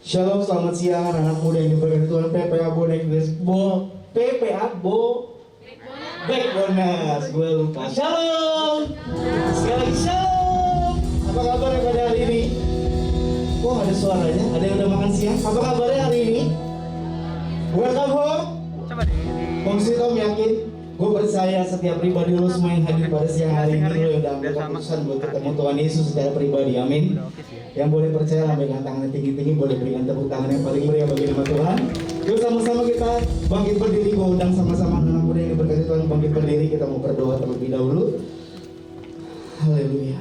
Shalom, selamat siang anak muda yang diberkati Tuhan. PPA Backboners, gue lupa. Shalom, sekali lagi shalom. Apa kabarnya pada hari ini? Wah, ada suaranya, ada yang udah makan siang. Apa kabarnya hari ini? Welcome home. Coba di Om Sri Tom yakin, gue percaya setiap pribadi lo semua yang hadir pada siang hari ini, lo yang udah ambil keputusan buat ketemu Tuhan Yesus secara pribadi, amin. Yang boleh percaya, lambaikan tangannya tinggi-tinggi, boleh berikan tepuk tangan yang paling meriah bagi nama Tuhan. Yuk sama-sama kita bangkit berdiri, gue undang sama-sama anak muda yang diberkati Tuhan bangkit berdiri, kita mau berdoa terlebih dahulu. Haleluya.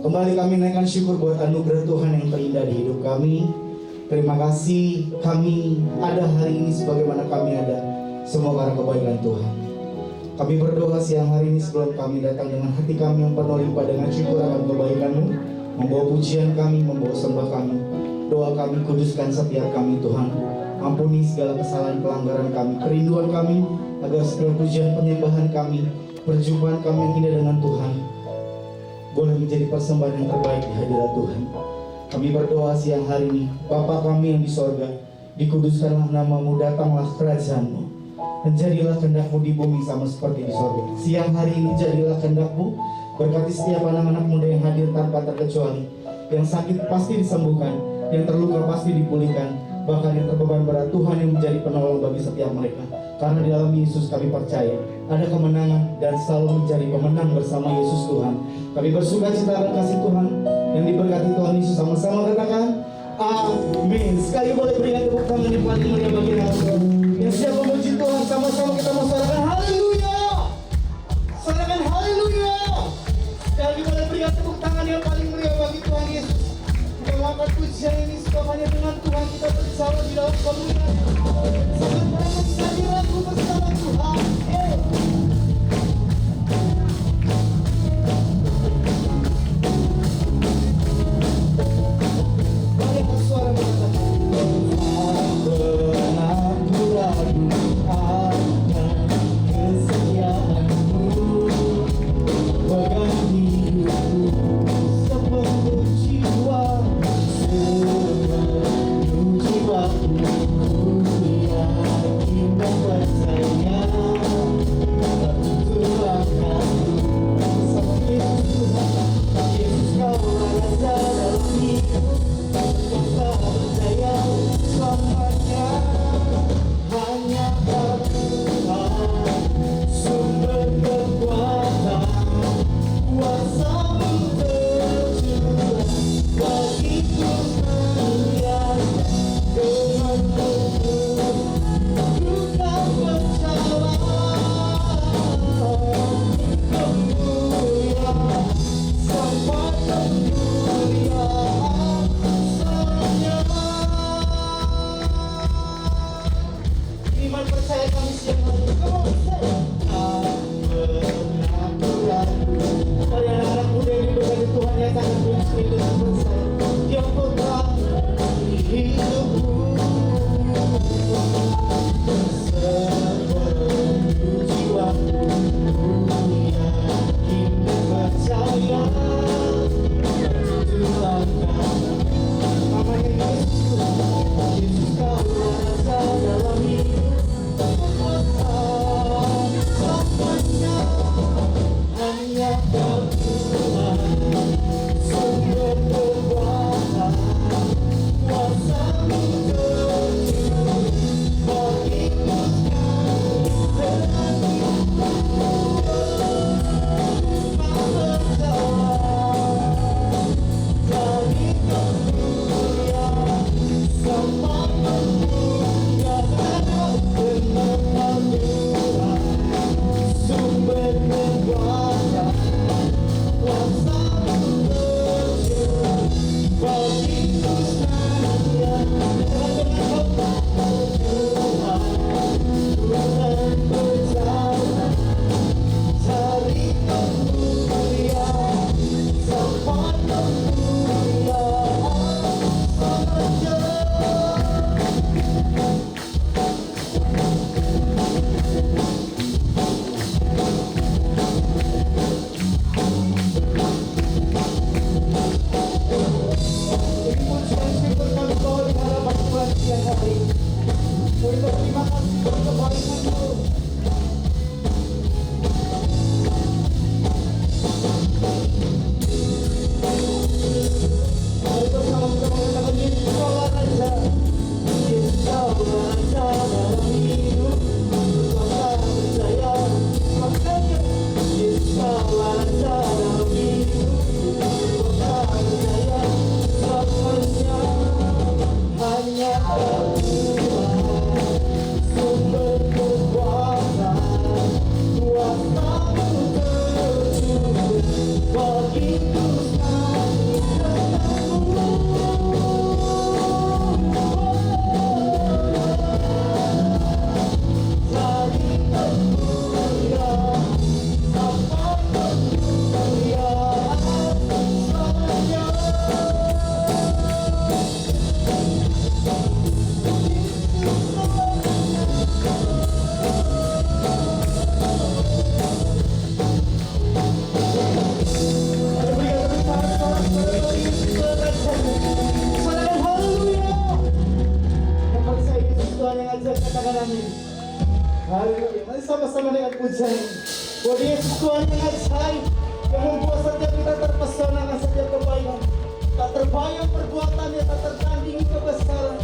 Kembali kami naikkan syukur buat anugerah Tuhan yang terindah di hidup kami. Terima kasih kami ada hari ini sebagaimana kami ada, semua karena kebaikan Tuhan. Kami berdoa siang hari ini sebelum kami datang dengan hati kami yang penuh limpah dengan syukur akan kebaikan-Mu, membawa pujian kami, membawa sembah kami. Doa kami, kuduskan setiap kami Tuhan. Ampuni segala kesalahan pelanggaran kami, kerinduan kami, agar setiap pujian penyembahan kami, perjumpaan kami yang indah dengan Tuhan boleh menjadi persembahan yang terbaik di hadirat Tuhan. Kami berdoa siang hari ini, Bapa kami yang di sorga, dikuduskanlah nama-Mu, datanglah kerajaan-Mu, dan jadilah kehendak-Mu di bumi sama seperti di sorga. Siang hari ini jadilah kehendak-Mu, berkati setiap anak-anak muda yang hadir tanpa terkecuali. Yang sakit pasti disembuhkan, yang terluka pasti dipulihkan, bahkan yang terbeban berat Tuhan yang menjadi penolong bagi setiap mereka. Karena di dalam Yesus kami percaya ada kemenangan dan selalu menjadi pemenang bersama Yesus Tuhan. Kami bersuka cita dan kasih Tuhan yang diberkati Tuhan Yesus, sama-sama katakan amin. Sekali boleh berikan tepuk tangan yang paling meriah bagi Tuhan. Yang siap memuji Tuhan, sama-sama kita mau sorakan haleluya. Sorakan haleluya. Sekali boleh berikan tepuk tangan yang paling meriah bagi Tuhan Yesus. Kita mengangkat pujian ini sebab hanya dengan Tuhan kita bersama di dalam kemuliaan. Sangat berangkat sekali lagu bersama Tuhan. Banyak suara mengatakan aku ragu akan kesetiaan-Mu, pegang hidupku sepenuh jiwa, sepenuh jiwaku, ku yakin dan percaya tak tutulangkanku sama Yesus Tuhan. Yesus kau rasa dalam hidup, kita percaya selamanya hanya Tuhan, sumber kekuatan, kuasa-Mu tercurah, bagiku melihat kemenangan-Mu, ku tak percaya kemuliaan sampai kemuliaan selamanya. Iman percaya kami siang hari ini. Come on, say. Aku ragu. Mari anak-anak muda yang diberkati Tuhan yang sangat kunci dengan percaya. Yang pegang hidupku sepenuh jiwaku, ku yakin dan percaya tak tutulangkan namanya Yesus Tuhan. Yesus kau rasa dalam hidup, kekuatan selamanya hanya Tuhan, sumber kekuatan, kuasa-Mu tercurah, bagiku Terima Untuk terima kasih buat kebaikan-Mu. Mari bersama kita mengatakan Yesus Allah Raja. Yesus Allah Raja dalam hidup. Berkuasa percaya makanya Yesus Allah Raja dalam hidup. Berkuasa percaya semuanya hanya Tuhan. Sumber kekuatan, kuasa-Mu tercurah, begitu sekali kata-Mu. Jadi kemuliaan, sampai kemuliaan selamanya. Haleluya. Mari sama-sama dengan pujian ini. Bahwa Yesus Tuhan yang ajaib, yang membuat setiap kita terpesona dengan setiap kebaikan. Tak terbayang perbuatannya, tak tertandingi kebesaran.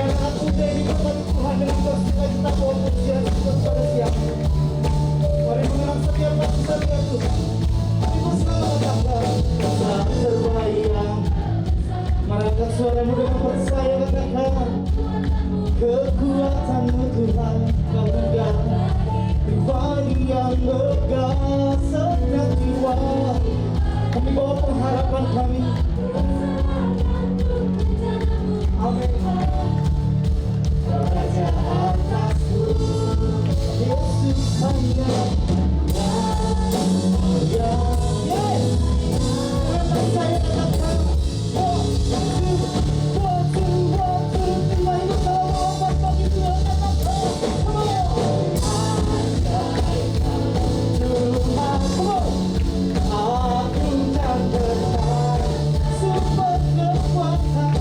Anak muda ini berbagi Tuhan dengan bersuka cita bahwa pujian Tuhan pada siang. Mari mengenang setiap bangsa-Nya Tuhan. Mari bersama katakan, tak terbayang. Mari angkat suaramu dengan percaya katakan, kekuatan-Mu Tuhan Kau pegang, pribadi yang megah setiap jiwa. Kami bawa pengharapan kami. Amin. Raja atasku, Yesus hanya Raja. Yes. Percaya katakan, mari bersama bagi Tuhan katakan, Tuhan, agung dan besar, sumber kekuatan.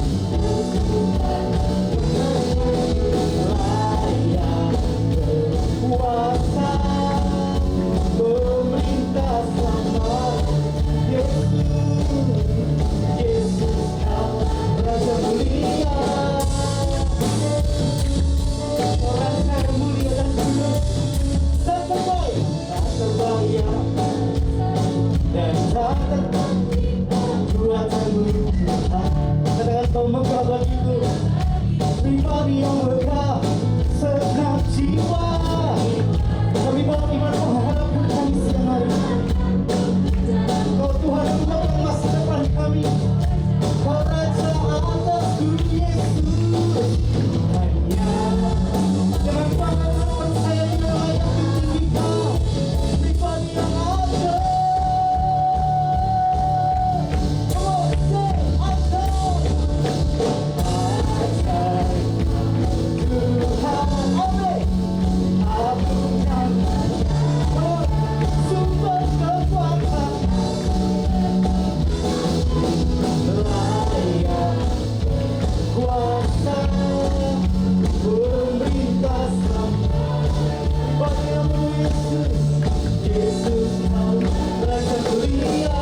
Kuasa pemerintah selama Yesus, Yesus Kau Raja mulia, Raja mulia dan kudus, tak terbayang dan tak tertandingi kuasa-Mu Tuhan. Katakan Kau megah bagiku, pribadi yang megah segenap jiwa. Kami bawa iman pengharapan kami siang hari. Kau Tuhan yang menolong masa depan kami. Kau Raja atasku Yesus. Hanya dengan pandangan percaya yang layak tinggi Kau, pribadi yang ada. Come on, say ada. Tuhan, amin. Agung dan sumber kekuatan, layak kuasa pemerintah selama. Padamu Yesus, Yesus Kau Raja mulia.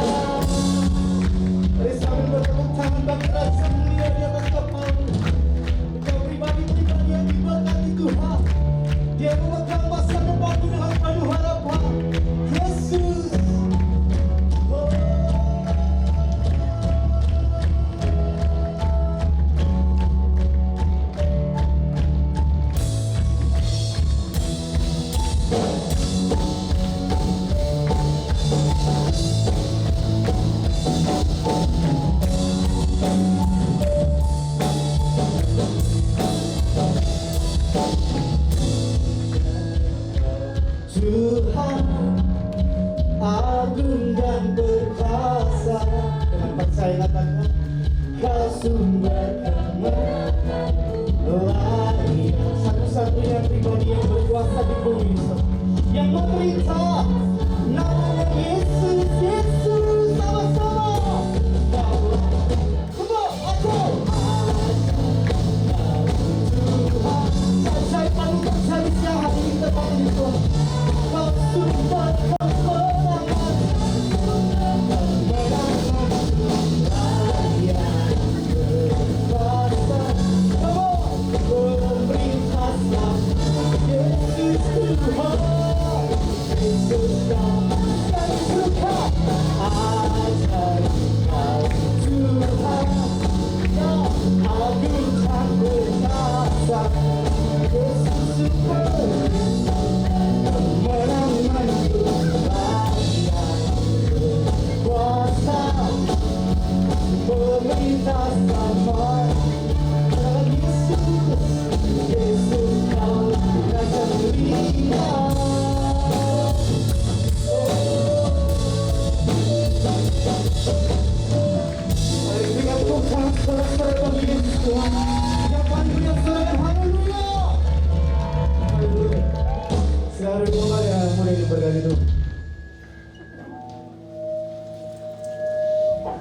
Mari sambil bertepuk tangan bagi Raja mulia di atas kepala. Kau pribadi-pribadi yang diberkati Tuhan. Dia memegang masa depanmu dengan penuh harapan. Yesus. Tuhan agung dan berkuasa. Dengan percaya katakan, Kau sumber kemenangan, layak satu-satunya pribadi yang berkuasa di bumi, yang memerintah. Namanya Yesus, Yesus sama-sama.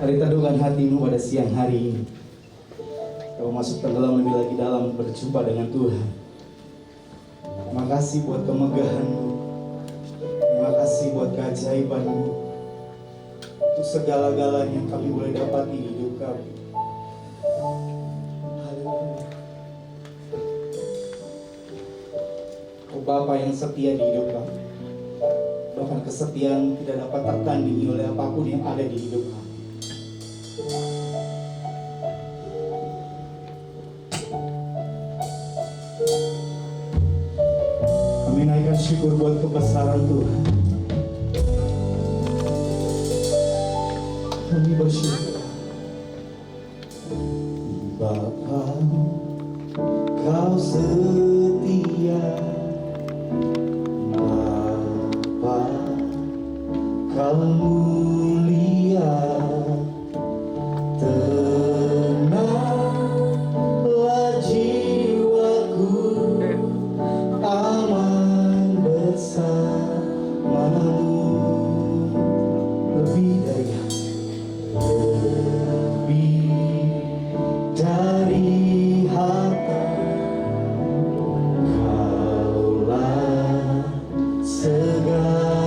Mari teduhkan hatimu pada siang hari ini. Kau masuk tenggelam lebih lagi dalam berjumpa dengan Tuhan. Terima kasih buat kemegahan-Mu. Terima kasih buat keajaiban-Mu. Untuk segala-galanya yang kami boleh dapati di hidup kami. Haleluya. Oh Bapa yang setia di hidup kami. Bahkan kesetiaan tidak dapat tertandingi oleh apapun yang ada di hidup kami. Kami naikkan syukur buat kebesaran Tuhan. Kami bersyukur. Bapa, Kau setia. Bapa, Kau mulia. Tenanglah jiwaku, aman bersamamu. Lebih dari harta, Kaulah segalanya.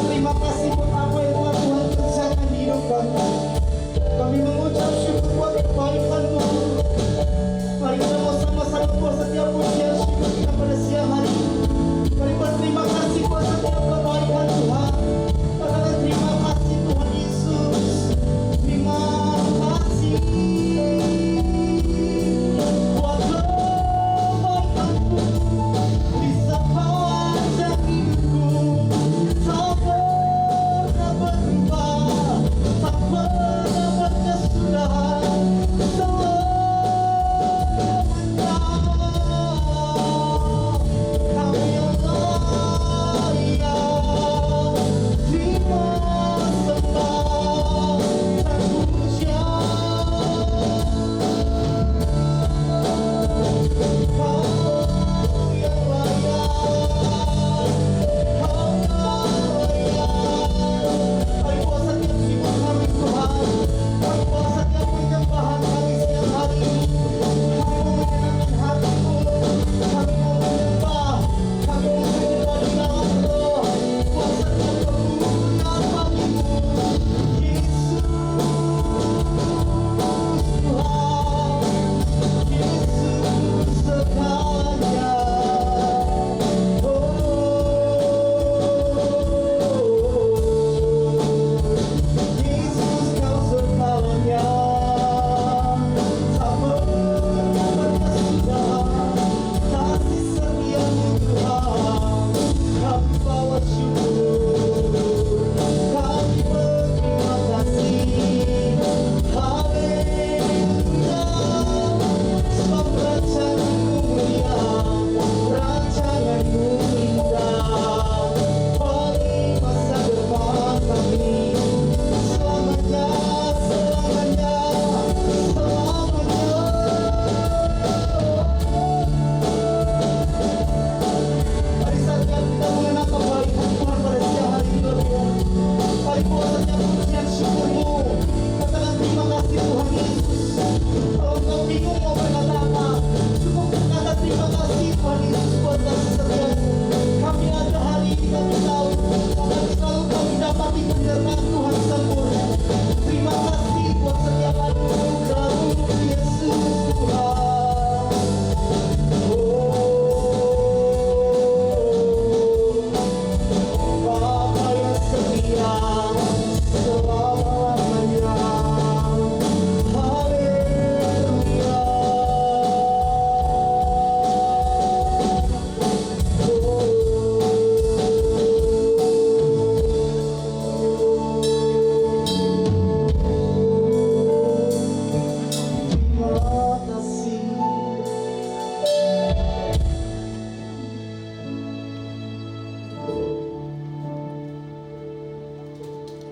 berterima kasih buat apa yang telah Tuhan kerjakan di hidup kami. Kami mengucap syukur buat kebaikan Tuhan. Mari kita mau sama-sama buat setiap pujian syukur kita pada siang hari. Mari berterima kasih buat setiap kebaikan Tuhan. Katakan terima kasih Tuhan Yesus. Terima kasih buat kebaikan-Mu di sepanjang hidupku. Tak pernah berubah, tak pernah berkesudahan.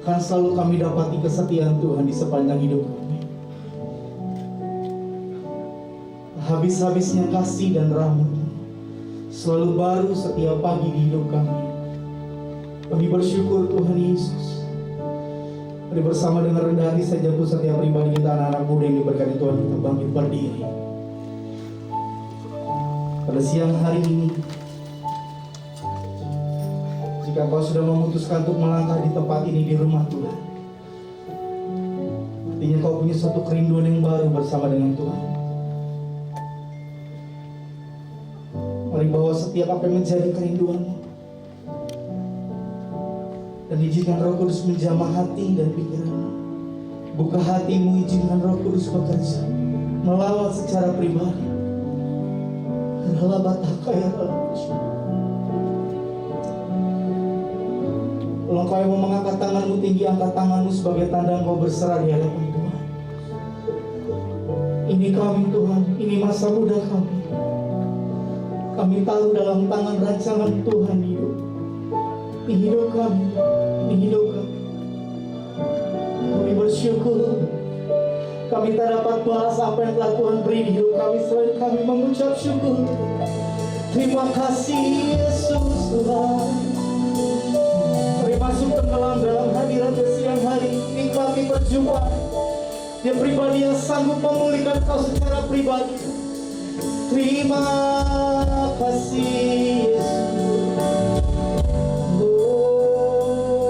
Akan selalu kami dapati kesetiaan Tuhan di sepanjang hidup kami. Habis-habisnya kasih dan rahmat selalu baru setiap pagi di hidup kami. Kami bersyukur Tuhan Yesus. Mari bersama dengan rendah hati saya jatuh setiap pribadi kita, anak-anak muda yang diberkati Tuhan, kita bangkit berdiri. Pada siang hari ini, jika kau sudah memutuskan untuk melangkah di tempat ini, di rumah Tuhan, artinya kau punya satu kerinduan yang baru bersama dengan Tuhan. Mari bawa setiap apa yang menjadi kerinduanmu, dan izinkan Roh Kudus menjamah hati dan pikiranmu. Buka hatimu, izinkan Roh Kudus bekerja melawat secara pribadi. Kalau kau mau mengangkat tanganmu tinggi, angkat tanganmu sebagai tanda kau berserah di hadapan Tuhan. Ini kami Tuhan, ini masa muda kami. Kami taruh dalam tangan rancangan Tuhan hidup. Ini hidup kami, ini hidup kami. Kami bersyukur. Kami tak dapat balas apa yang telah Tuhan beri di hidup kami selain kami mengucap syukur. Terima kasih Yesus Tuhan. Mari masuk ke dalam hadirat siang hari ini. Kami berjumpa Dia pribadi yang sanggup memulihkan kau secara pribadi. Terima kasih Yesus. Oh.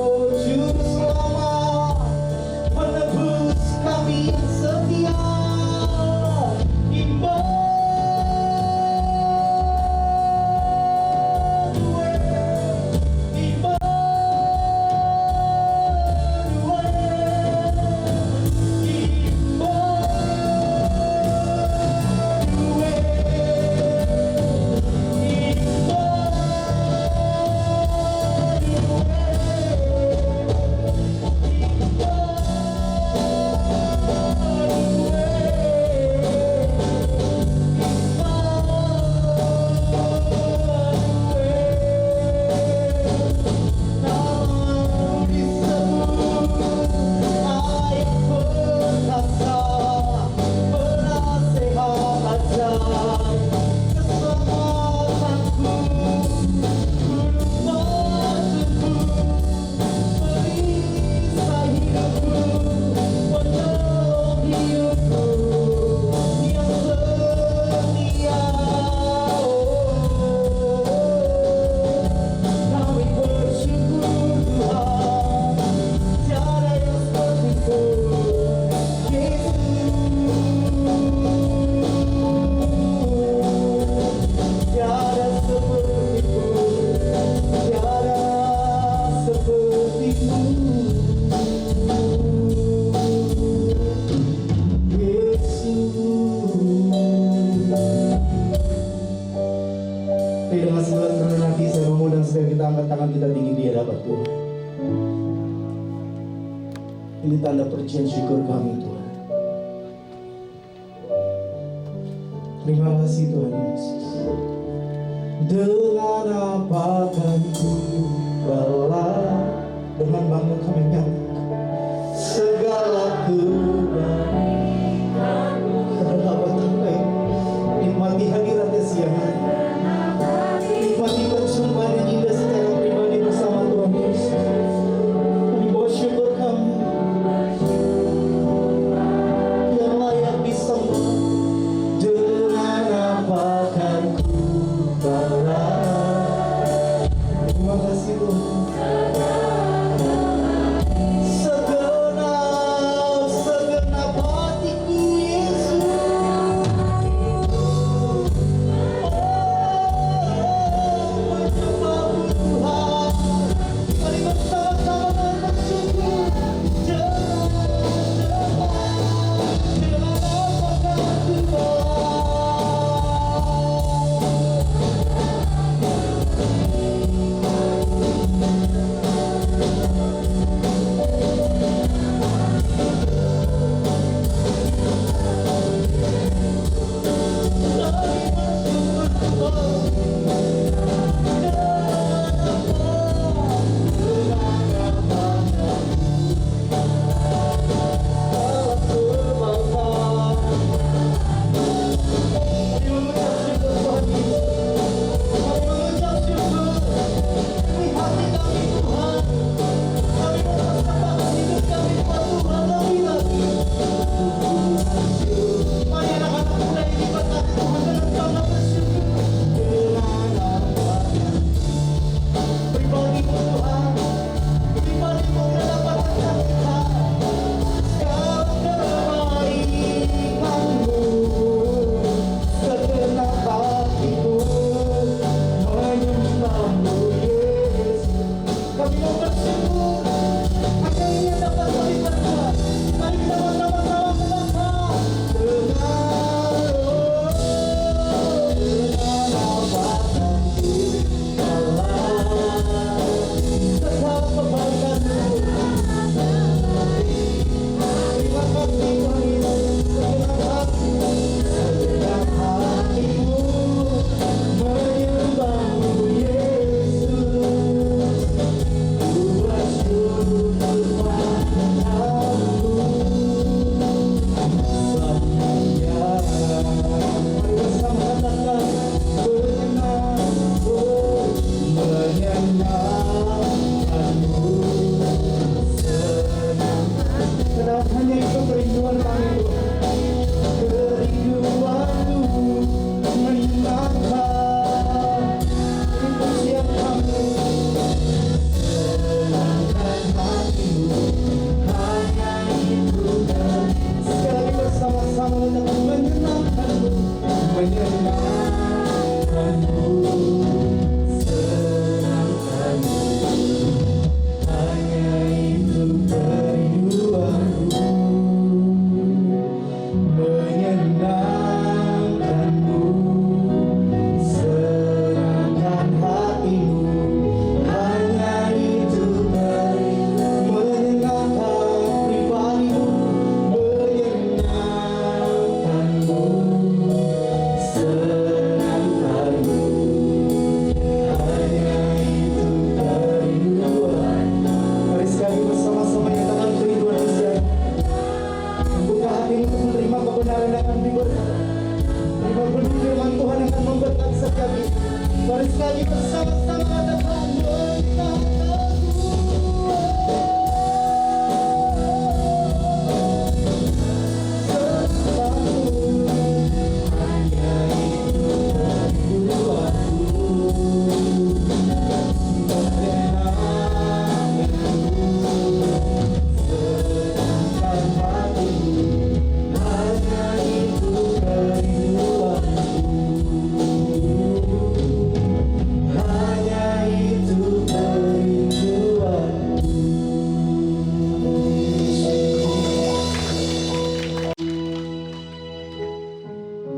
kita angkat tangan kita tinggi di hadapan Tuhan. Ini tanda percikan syukur kami Tuhan. Terima kasih Tuhan Yesus. Dengan apa akan ku balas, dengan bangga kami nyatakan segala kebaikan-Mu. Adalah apa nikmati hadiratnya siang hari, nikmati perjumpaan yang indah secara pribadi bersama Tuhan Yesus. Kami bawa syukur kami yang layak disembah. Dengan apa akan ku balas? Terima kasih Tuhan. Segenap hatiku Yesus. Menyembahmu Tuhan. Mari bersama-sama bersyukur. Dengan apa akan ku balas?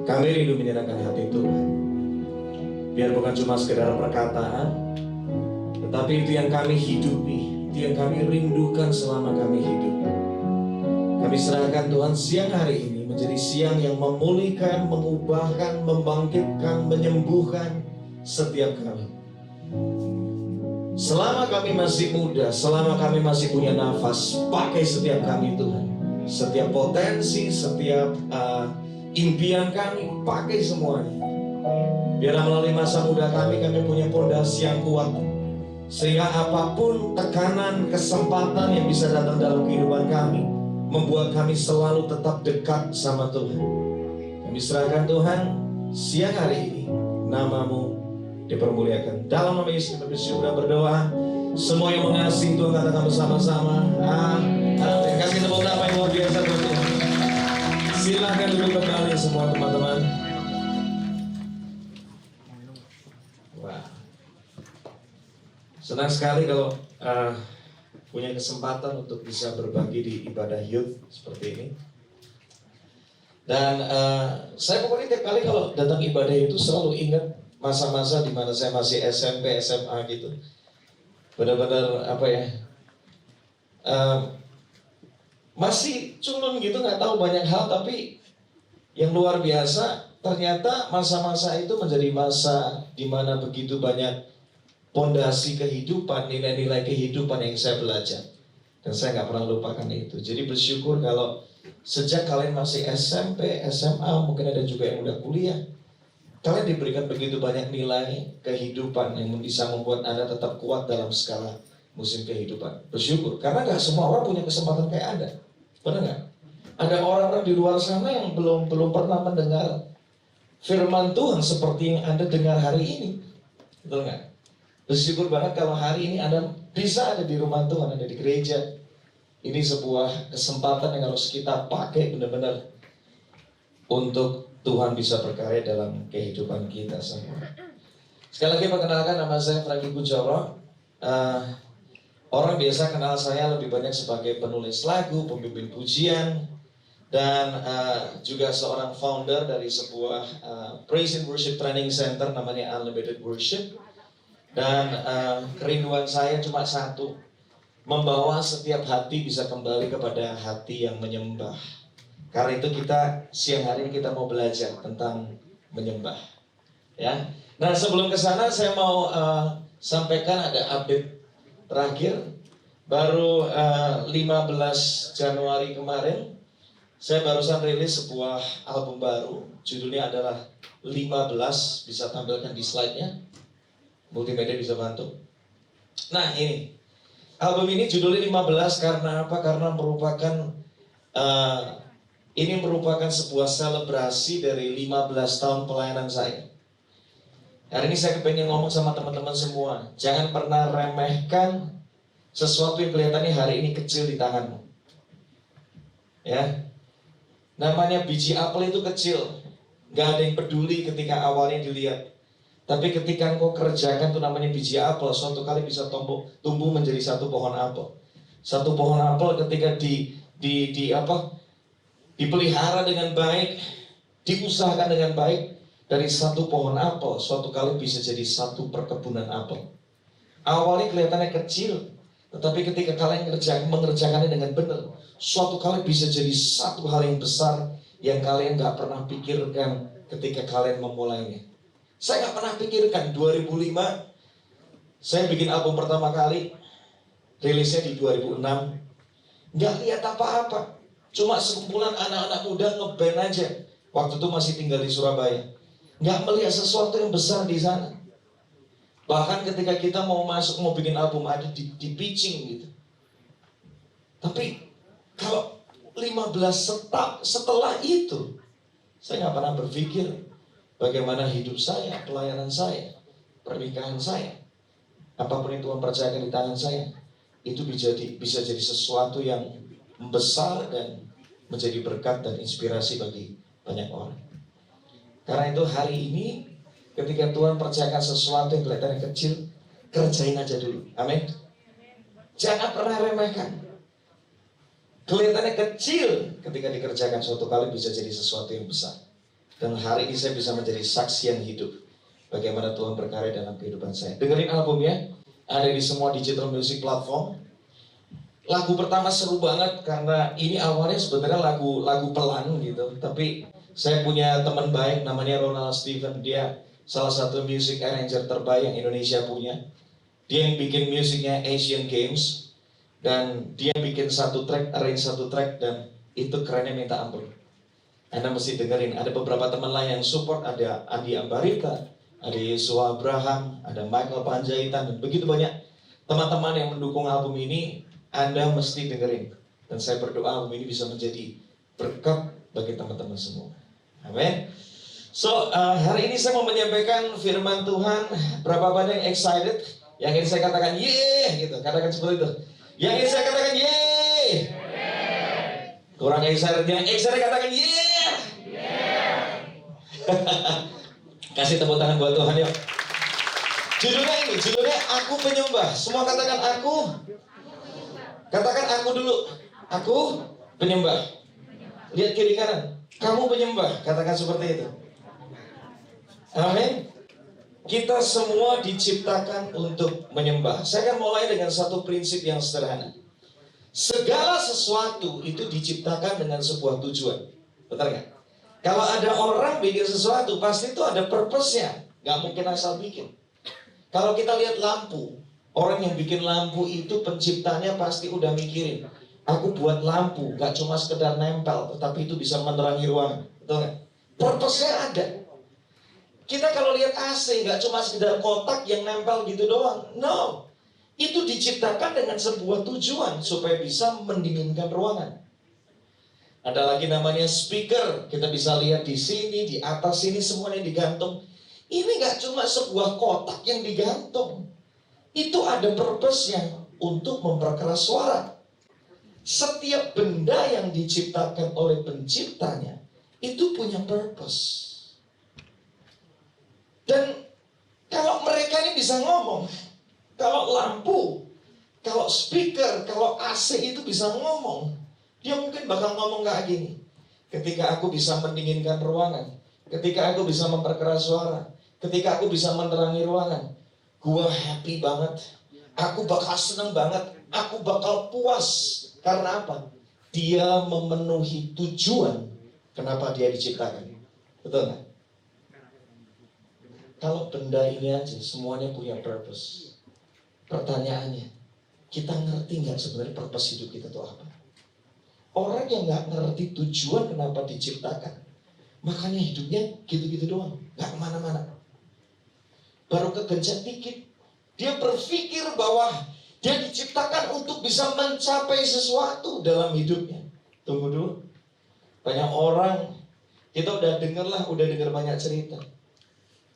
Kami rindu menyerahkan hati Tuhan. Biar bukan cuma sekedar perkataan, Tapi itu yang kami hidupi, itu yang kami rindukan selama kami hidup. Kami serahkan Tuhan siang hari ini menjadi siang yang memulihkan, mengubahkan, membangkitkan, menyembuhkan setiap kami. Selama kami masih muda, selama kami masih punya nafas, pakai setiap kami Tuhan. Setiap potensi, setiap impian kami, pakai semuanya. Biar melalui masa muda kami punya pondasi yang kuat. Sehingga apapun tekanan, kesempatan yang bisa datang dalam kehidupan kami, membuat kami selalu tetap dekat sama Tuhan. Kami serahkan Tuhan siang hari ini, nama-Mu dipermuliakan. Dalam nama Yesus kami bersyukur dan berdoa. Semua yang mengasihi Tuhan katakan bersama-sama, amin. Kasih tepuk tangan yang luar biasa buat Tuhan. Silakan duduk kembali semua teman-teman. Wah, senang sekali kalau punya kesempatan untuk bisa berbagi di ibadah youth seperti ini. Dan saya pokoknya tiap kali kalau datang ibadah itu selalu ingat masa-masa di mana saya masih SMP, SMA gitu. Benar-benar apa ya, masih culun gitu, nggak tahu banyak hal, tapi yang luar biasa ternyata masa-masa itu menjadi masa di mana begitu banyak pondasi kehidupan, nilai-nilai kehidupan yang saya belajar. Dan saya nggak pernah lupakan itu. Jadi bersyukur kalau sejak kalian masih SMP, SMA, mungkin ada juga yang udah kuliah, kalian diberikan begitu banyak nilai kehidupan yang bisa membuat Anda tetap kuat dalam skala musim kehidupan. Bersyukur, karena nggak semua orang punya kesempatan kayak Anda. Benar nggak? Ada orang-orang di luar sana yang belum pernah mendengar firman Tuhan seperti yang Anda dengar hari ini. Betul nggak? Bersyukur banget kalau hari ini Anda bisa ada di rumah Tuhan, ada di gereja. Ini sebuah kesempatan yang harus kita pakai benar-benar untuk Tuhan bisa berkarya dalam kehidupan kita semua. Sekali lagi perkenalkan, nama saya Franky Kunchoro. Orang biasa kenal saya lebih banyak sebagai penulis lagu, pemimpin pujian, dan juga seorang founder dari sebuah Praise and Worship Training Center namanya Unlimited Worship. Dan kerinduan saya cuma satu, membawa setiap hati bisa kembali kepada hati yang menyembah. Karena itu kita siang hari ini kita mau belajar tentang menyembah, ya. Nah, sebelum ke sana saya mau sampaikan ada update terakhir. Baru 15 Januari kemarin saya barusan rilis sebuah album baru. Judulnya adalah 15, bisa tampilkan di slide-nya. Multimedia bisa bantu. Nah, ini album ini judulnya 15 karena apa? Karena merupakan ini merupakan sebuah selebrasi dari 15 tahun pelayanan saya. Hari ini saya kepengen ngomong sama teman-teman semua, jangan pernah remehkan sesuatu yang kelihatannya hari ini kecil di tanganmu. Ya, namanya biji apel itu kecil, gak ada yang peduli ketika awalnya dilihat. Tapi ketika engkau kerjakan, itu namanya biji apel, suatu kali bisa tumbuh menjadi satu pohon apel. Satu pohon apel ketika dipelihara dengan baik, diusahakan dengan baik, dari satu pohon apel, suatu kali bisa jadi satu perkebunan apel. Awalnya kelihatannya kecil, tetapi ketika kalian mengerjakannya dengan benar, suatu kali bisa jadi satu hal yang besar yang kalian gak pernah pikirkan ketika kalian memulainya. Saya gak pernah pikirkan 2005 saya bikin album pertama kali, rilisnya di 2006. Gak lihat apa-apa, cuma sekumpulan anak-anak muda ngeband aja. Waktu itu masih tinggal di Surabaya. Gak melihat sesuatu yang besar di sana. Bahkan ketika kita mau bikin album ada di pitching gitu. Tapi kalau 15 setelah itu, saya gak pernah berpikir bagaimana hidup saya, pelayanan saya, pernikahan saya, apapun yang Tuhan percayakan di tangan saya, itu bisa jadi sesuatu yang besar dan menjadi berkat dan inspirasi bagi banyak orang. Karena itu hari ini, ketika Tuhan percayakan sesuatu yang kelihatannya kecil, kerjain aja dulu. Amin. Jangan pernah remehkan. Kelihatannya kecil, ketika dikerjakan suatu kali bisa jadi sesuatu yang besar. Dan hari ini saya bisa menjadi saksi yang hidup bagaimana Tuhan berkarya dalam kehidupan saya. Dengerin albumnya, ada di semua digital music platform. Lagu pertama seru banget karena ini awalnya sebenarnya lagu pelan gitu, tapi saya punya teman baik namanya Ronald Steven, dia salah satu music arranger terbaik yang Indonesia punya. Dia yang bikin musiknya Asian Games, dan dia bikin satu track, arrange satu track, dan itu kerennya minta ampun. Anda mesti dengerin. Ada beberapa teman lain yang support, ada Andi Ambarita, ada Yesua Abraham, ada Michael Panjaitan, dan begitu banyak teman-teman yang mendukung album ini. Anda mesti dengerin. Dan saya berdoa album ini bisa menjadi berkat bagi teman-teman semua. Amin. So, hari ini saya mau menyampaikan firman Tuhan. Berapa banyak yang excited? Yang ingin saya katakan yeay gitu. Katakan seperti itu. Yang ingin saya katakan yeay. Kurang excited. Yang excited katakan yeay. Kasih tepuk tangan buat Tuhan yuk. Judulnya aku penyembah. Semua katakan aku. Katakan aku dulu. Aku penyembah. Lihat kiri kanan. Kamu penyembah. Katakan seperti itu. Amin. Kita semua diciptakan untuk menyembah. Saya akan mulai dengan satu prinsip yang sederhana. Segala sesuatu itu diciptakan dengan sebuah tujuan. Betul nggak? Kalau ada orang bikin sesuatu, pasti itu ada purpose-nya. Nggak mungkin asal bikin. Kalau kita lihat lampu, orang yang bikin lampu itu penciptanya pasti udah mikirin. Aku buat lampu, gak cuma sekedar nempel, tetapi itu bisa menerangi ruangan. Betul nggak? Purpose-nya ada. Kita kalau lihat AC, gak cuma sekedar kotak yang nempel gitu doang. No. Itu diciptakan dengan sebuah tujuan, supaya bisa mendinginkan ruangan. Ada lagi namanya speaker. Kita bisa lihat di sini, di atas sini, semuanya digantung. Ini gak cuma sebuah kotak yang digantung. Itu ada purpose-nya untuk memperkeras suara. Setiap benda yang diciptakan oleh penciptanya itu punya purpose. Dan kalau mereka ini bisa ngomong, kalau lampu, kalau speaker, kalau AC itu bisa ngomong, dia mungkin bakal ngomong kayak gini. Ketika aku bisa mendinginkan ruangan, ketika aku bisa memperkeras suara, ketika aku bisa menerangi ruangan, gua happy banget. Aku bakal seneng banget. Aku bakal puas. Karena apa? Dia memenuhi tujuan kenapa dia diciptakan. Betul nggak? Kalau benda ini aja semuanya punya purpose. Pertanyaannya, kita ngerti nggak sebenarnya purpose hidup kita itu apa? Orang yang nggak ngerti tujuan kenapa diciptakan, makanya hidupnya gitu-gitu doang, nggak kemana-mana. Baru kegencet dikit, dia berpikir bahwa dia diciptakan untuk bisa mencapai sesuatu dalam hidupnya. Tunggu dulu. Banyak orang, kita udah dengar banyak cerita.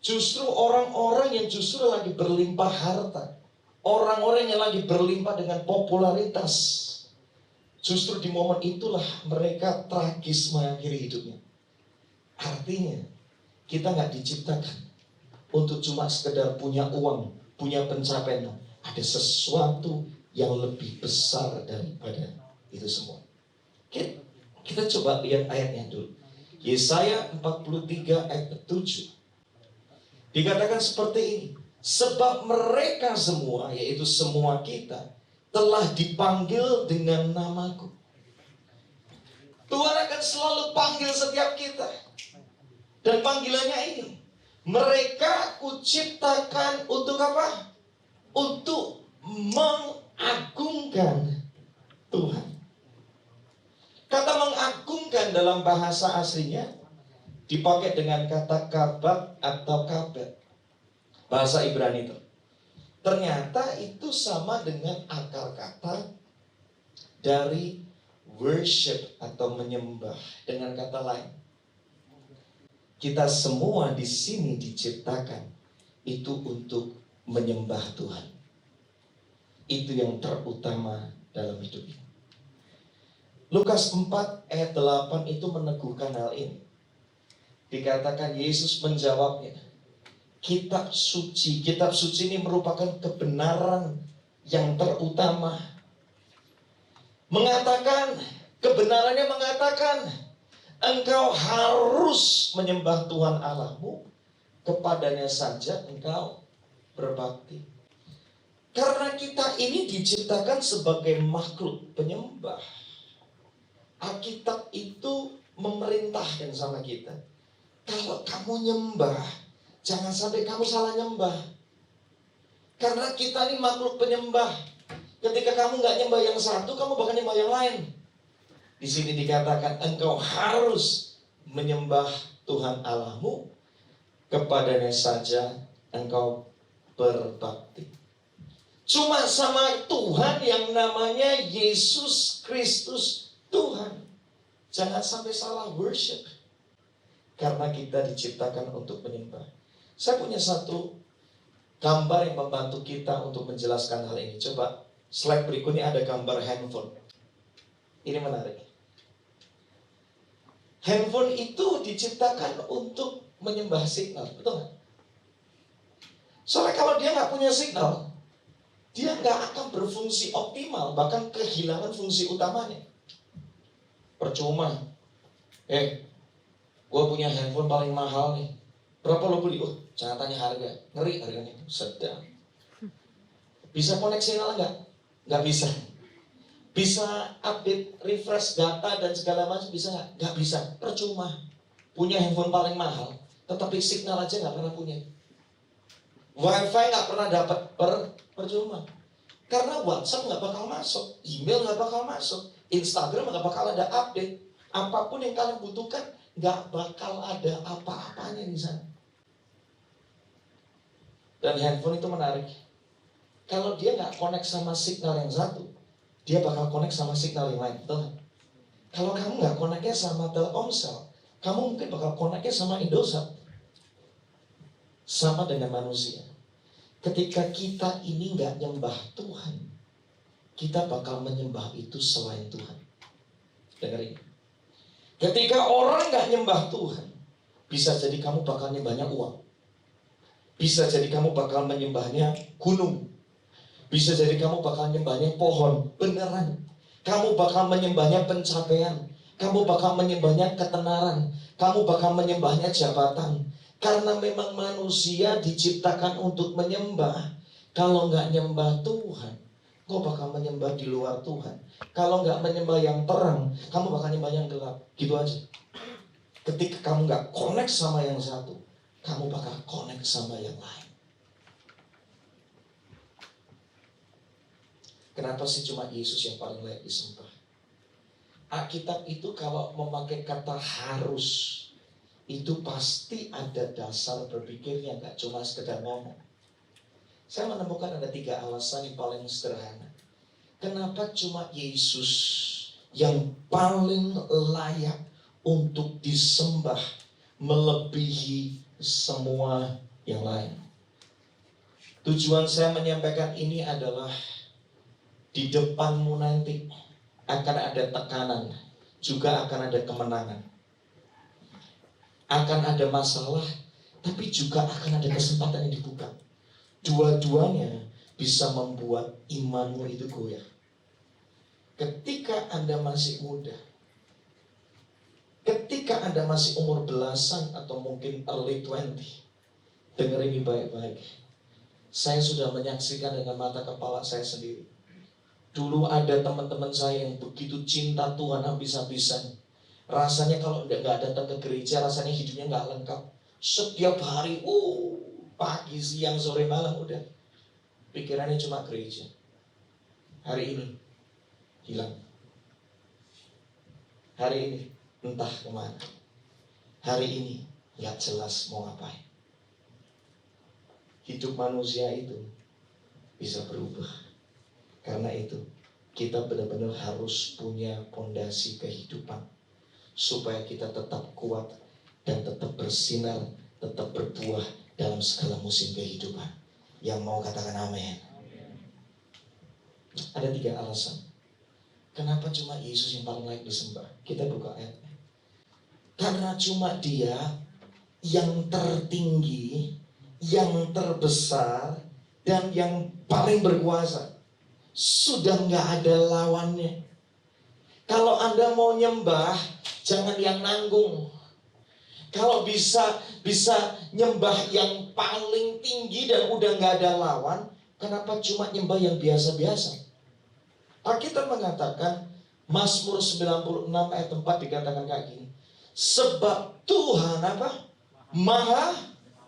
Justru orang-orang yang justru lagi berlimpah harta, orang-orang yang lagi berlimpah dengan popularitas, justru di momen itulah mereka tragis mengakhiri hidupnya. Artinya, kita nggak diciptakan untuk cuma sekedar punya uang, punya pencapaian. Ada sesuatu yang lebih besar daripada itu semua. Oke, kita coba lihat ayatnya dulu. Yesaya 43 ayat 7. Dikatakan seperti ini. Sebab mereka semua, yaitu semua kita, telah dipanggil dengan namaku. Tuhan akan selalu panggil setiap kita. Dan panggilannya ini. Mereka kuciptakan untuk apa? Untuk mengagungkan Tuhan. Kata mengagungkan dalam bahasa aslinya dipakai dengan kata kabab atau kabet. Bahasa Ibrani itu. Ternyata itu sama dengan akar kata dari worship atau menyembah. Dengan kata lain, kita semua di sini diciptakan itu untuk menyembah Tuhan. Itu yang terutama dalam hidup ini. Lukas 4 ayat 8 itu meneguhkan hal ini. Dikatakan Yesus menjawabnya, kitab suci ini merupakan kebenaran yang terutama. Kebenarannya mengatakan, engkau harus menyembah Tuhan Allahmu, kepadanya saja engkau berbakti. Karena kita ini diciptakan sebagai makhluk penyembah. Alkitab itu memerintahkan sama kita, kalau kamu nyembah, jangan sampai kamu salah nyembah. Karena kita ini makhluk penyembah. Ketika kamu nggak nyembah yang satu, kamu bakal nyembah yang lain. Di sini dikatakan engkau harus menyembah Tuhan Allahmu, kepadanya saja engkau berbakti. Cuma sama Tuhan yang namanya Yesus Kristus Tuhan. Jangan sampai salah worship. Karena kita diciptakan untuk menyembah. Saya punya satu gambar yang membantu kita untuk menjelaskan hal ini. Coba slide berikutnya ada gambar handphone. Ini menarik. Handphone itu diciptakan untuk menyembah signal, betul nggak? Soalnya kalau dia nggak punya signal, dia nggak akan berfungsi optimal, bahkan kehilangan fungsi utamanya. Percuma. Gue punya handphone paling mahal nih. Berapa lo beli? Jangan tanya harga. Ngeri harganya. Sedang. Bisa connect signal nggak? Nggak bisa. Bisa update, refresh data dan segala macam, bisa nggak? Nggak bisa. Percuma. Punya handphone paling mahal, tetapi signal aja nggak pernah punya. Wifi nggak pernah dapat, percuma. Karena WhatsApp nggak bakal masuk, email nggak bakal masuk, Instagram nggak bakal ada update. Apapun yang kalian butuhkan, nggak bakal ada apa-apanya di sana. Dan handphone itu menarik. Kalau dia nggak connect sama signal yang satu, dia bakal connect sama signal yang lain, betul? Kalau kamu nggak connectnya sama Telkomsel, kamu mungkin bakal connectnya sama Indosat. Sama dengan manusia. Ketika kita ini nggak nyembah Tuhan, kita bakal menyembah itu selain Tuhan. Dengerin. Ketika orang nggak nyembah Tuhan, bisa jadi kamu bakal nyembahnya uang. Bisa jadi kamu bakal menyembahnya gunung. Bisa jadi kamu bakal menyembahnya pohon, beneran. Kamu bakal menyembahnya pencapaian. Kamu bakal menyembahnya ketenaran. Kamu bakal menyembahnya jabatan. Karena memang manusia diciptakan untuk menyembah. Kalau nggak nyembah Tuhan, kau bakal menyembah di luar Tuhan. Kalau nggak menyembah yang terang, kamu bakal nyembah yang gelap. Gitu aja. Ketika kamu nggak connect sama yang satu, kamu bakal connect sama yang lain. Kenapa sih cuma Yesus yang paling layak disembah? Alkitab itu kalau memakai kata harus, itu pasti ada dasar berpikirnya, nggak cuma sekedar ngomong. Saya menemukan ada 3 alasan yang paling sederhana. Kenapa cuma Yesus yang paling layak untuk disembah melebihi semua yang lain? Tujuan saya menyampaikan ini adalah di depanmu nanti akan ada tekanan, juga akan ada kemenangan. Akan ada masalah, tapi juga akan ada kesempatan yang dibuka. Dua-duanya bisa membuat imanmu itu goyah. Ketika Anda masih muda, ketika Anda masih umur belasan atau mungkin early 20, dengar ini baik-baik. Saya sudah menyaksikan dengan mata kepala saya sendiri. Dulu ada teman-teman saya yang begitu cinta Tuhan habis-habisan. Rasanya kalau nggak datang ke gereja, rasanya hidupnya nggak lengkap. Setiap hari, pagi, siang, sore, malam udah. Pikirannya cuma gereja. Hari ini hilang. Hari ini entah kemana. Hari ini nggak jelas mau ngapain. Hidup manusia itu bisa berubah. Karena itu kita benar-benar harus punya fondasi kehidupan supaya kita tetap kuat dan tetap bersinar, tetap berbuah dalam segala musim kehidupan. Yang mau katakan amin. Ada 3 alasan. Kenapa cuma Yesus yang paling layak disembah? Kita buka ayatnya. Karena cuma Dia yang tertinggi, yang terbesar, dan yang paling berkuasa. Sudah nggak ada lawannya. Kalau Anda mau nyembah, jangan yang nanggung. Kalau bisa nyembah yang paling tinggi dan udah nggak ada lawan, Kenapa cuma nyembah yang biasa-biasa? Alkitab mengatakan, Mazmur 96 ayat 4 dikatakan kayak gini. Sebab Tuhan apa? Maha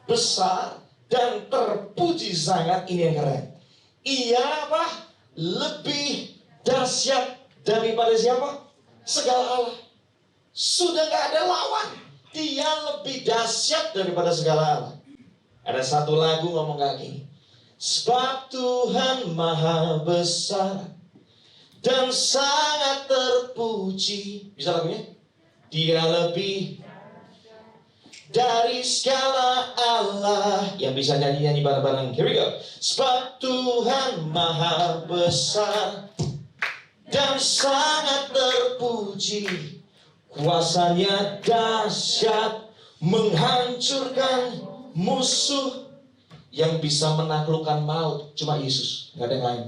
besar dan terpuji sangat. Ini yang keren. Ia apa? Lebih dahsyat daripada siapa? Segala Allah. Sudah gak ada lawan. Dia lebih dahsyat daripada segala Allah. Ada satu lagu ngomong kayak gini. Sebab Tuhan maha besar dan sangat terpuji. Bisa lagunya? Dia lebih dari segala Allah. Yang bisa nyanyi-nyanyi bareng-bareng. Here we go. Sebab Tuhan maha besar dan sangat terpuji. Kuasanya dahsyat, menghancurkan musuh. Yang bisa menaklukkan maut cuma Yesus, gak ada yang lain.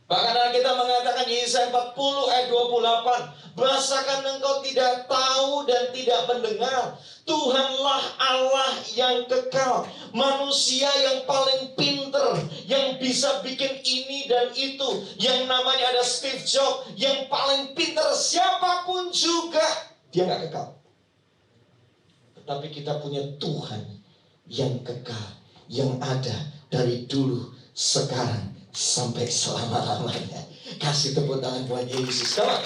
Bahkan kita mengatakan Yesaya 40 ayat 28, rasakan engkau tidak tahu dan tidak mendengar, Tuhanlah Allah yang kekal, manusia yang paling pinter, yang bisa bikin ini dan itu, yang namanya ada Steve Jobs, yang paling pinter siapapun juga, dia gak kekal. Tetapi kita punya Tuhan yang kekal, yang ada dari dulu, sekarang, sampai selama-lamanya. Kasih tepuk tangan buat Yesus. Come on.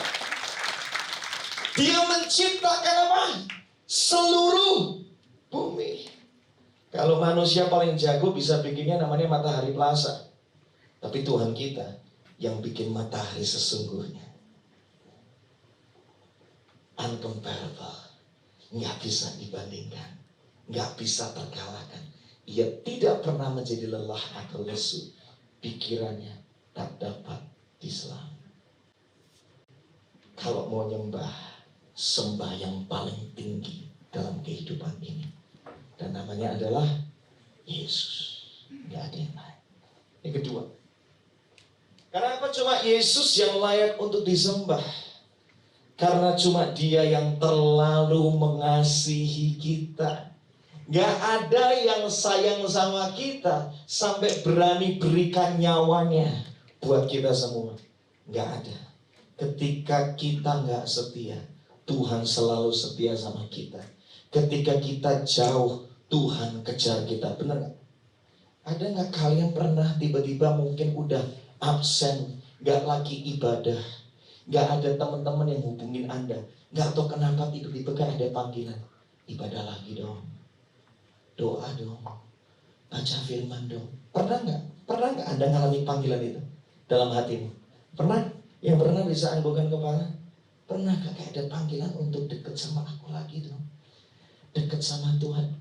Dia menciptakan apa? Seluruh bumi. Kalau manusia paling jago bisa bikinnya namanya matahari plaza. Tapi Tuhan kita yang bikin matahari sesungguhnya. Uncomparable. Nggak bisa dibandingkan. Nggak bisa terkalahkan. Ia tidak pernah menjadi lelah atau lesu. Pikirannya tak dapat diselam. Kalau mau nyembah, sembah yang paling tinggi dalam kehidupan ini. Dan namanya adalah Yesus. Nggak ada yang lain. Yang kedua, kenapa cuma Yesus yang layak untuk disembah? Karena cuma Dia yang terlalu mengasihi kita. Gak ada yang sayang sama kita sampai berani berikan nyawanya buat kita semua. Gak ada. Ketika kita gak setia, Tuhan selalu setia sama kita. Ketika kita jauh, Tuhan kejar kita. Benar gak? Ada gak kalian pernah tiba-tiba mungkin udah absen, gak lagi ibadah, gak ada teman-teman yang hubungin Anda, gak tahu kenapa tiba-tiba kan ada panggilan, ibadah lagi dong, doa dong, baca firman dong. Pernah nggak Anda ngalami panggilan itu dalam hatimu? Pernah? Yang pernah bisa anggukan kepala? Pernah gak kayak ada panggilan untuk deket sama aku lagi dong, deket sama Tuhan,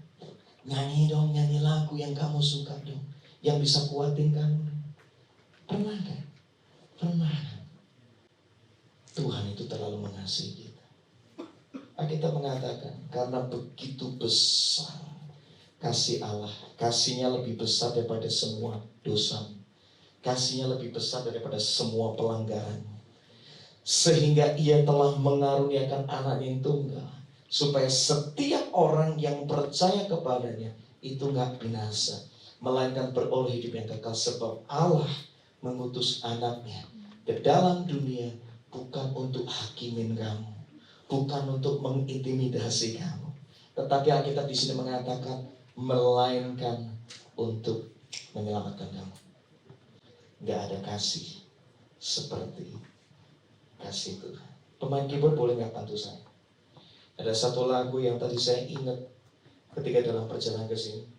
nyanyi dong, nyanyi lagu yang kamu suka dong, yang bisa kuatin kamu. Pernah kan? Pernah. Tuhan itu terlalu mengasihi kita. Kita mengatakan karena begitu besar kasih Allah, kasihnya lebih besar daripada semua dosa, kasihnya lebih besar daripada semua pelanggaran, sehingga Ia telah mengaruniakan anaknya yang tunggal, supaya setiap orang yang percaya kepadanya itu gak binasa, melainkan beroleh hidup yang kekal. Sebab Allah mengutus anaknya ke dalam dunia bukan untuk hakimin kamu, bukan untuk mengintimidasi kamu, tetapi Alkitab di sini mengatakan melainkan untuk menyelamatkan kamu. Gak ada kasih seperti kasih Tuhan. Pemain keyboard boleh gak bantu saya? Ada satu lagu yang tadi saya ingat ketika dalam perjalanan ke sini.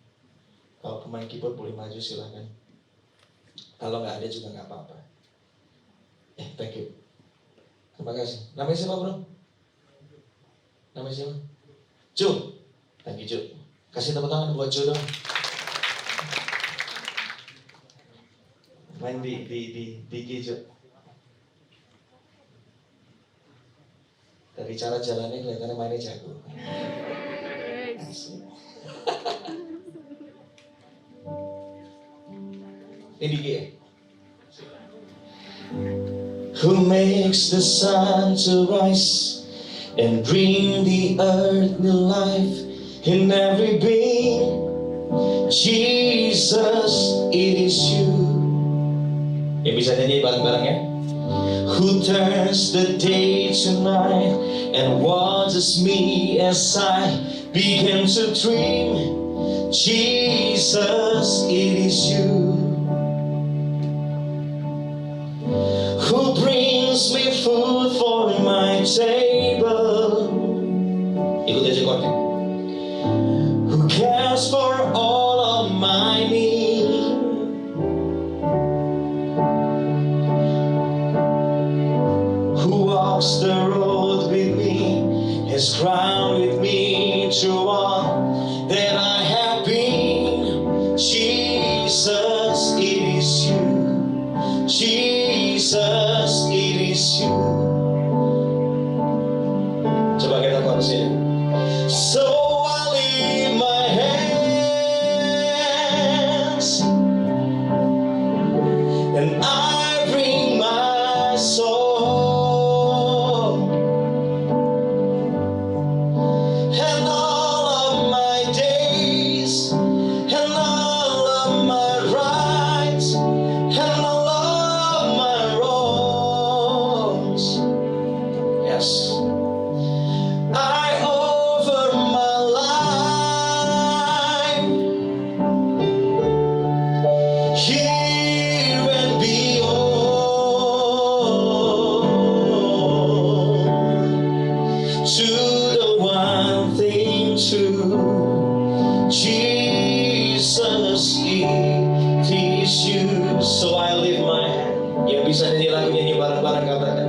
Kalau pemain keyboard boleh maju silakan. Kalau gak ada juga gak apa-apa. Thank you. Terima kasih. Namanya siapa bro? Namanya siapa? Jo. Thank you Jo. Kasih tepuk tangan buat Jo dong. Main di Jo. Dari cara jalannya kelihatannya mainnya jago. Asik. Ini Diki ya? Who makes the sun to rise and bring the earth new life in every being Jesus, it is you. Yang bisa nyanyi bareng-bareng ya. Who turns the day to night and watches me as I begin to dream. Jesus, it is you. Who brings me food for my table. Ikut aja chordnya. Who cares for all of my needs. Who walks the road with me, has crowned with me through all that I have been. Jesus, it is you. Jesus, it is you. Coba kita chorusnya. So I lift my hands and I bring my soul and all of my days and all of my rights and all of my wrongs. Yes. I offer my life here and beyond to the one thing true. Jesus, it is you. So I lift my hand. Yang bisa nyanyi lagu nyanyi bareng-bareng katakan.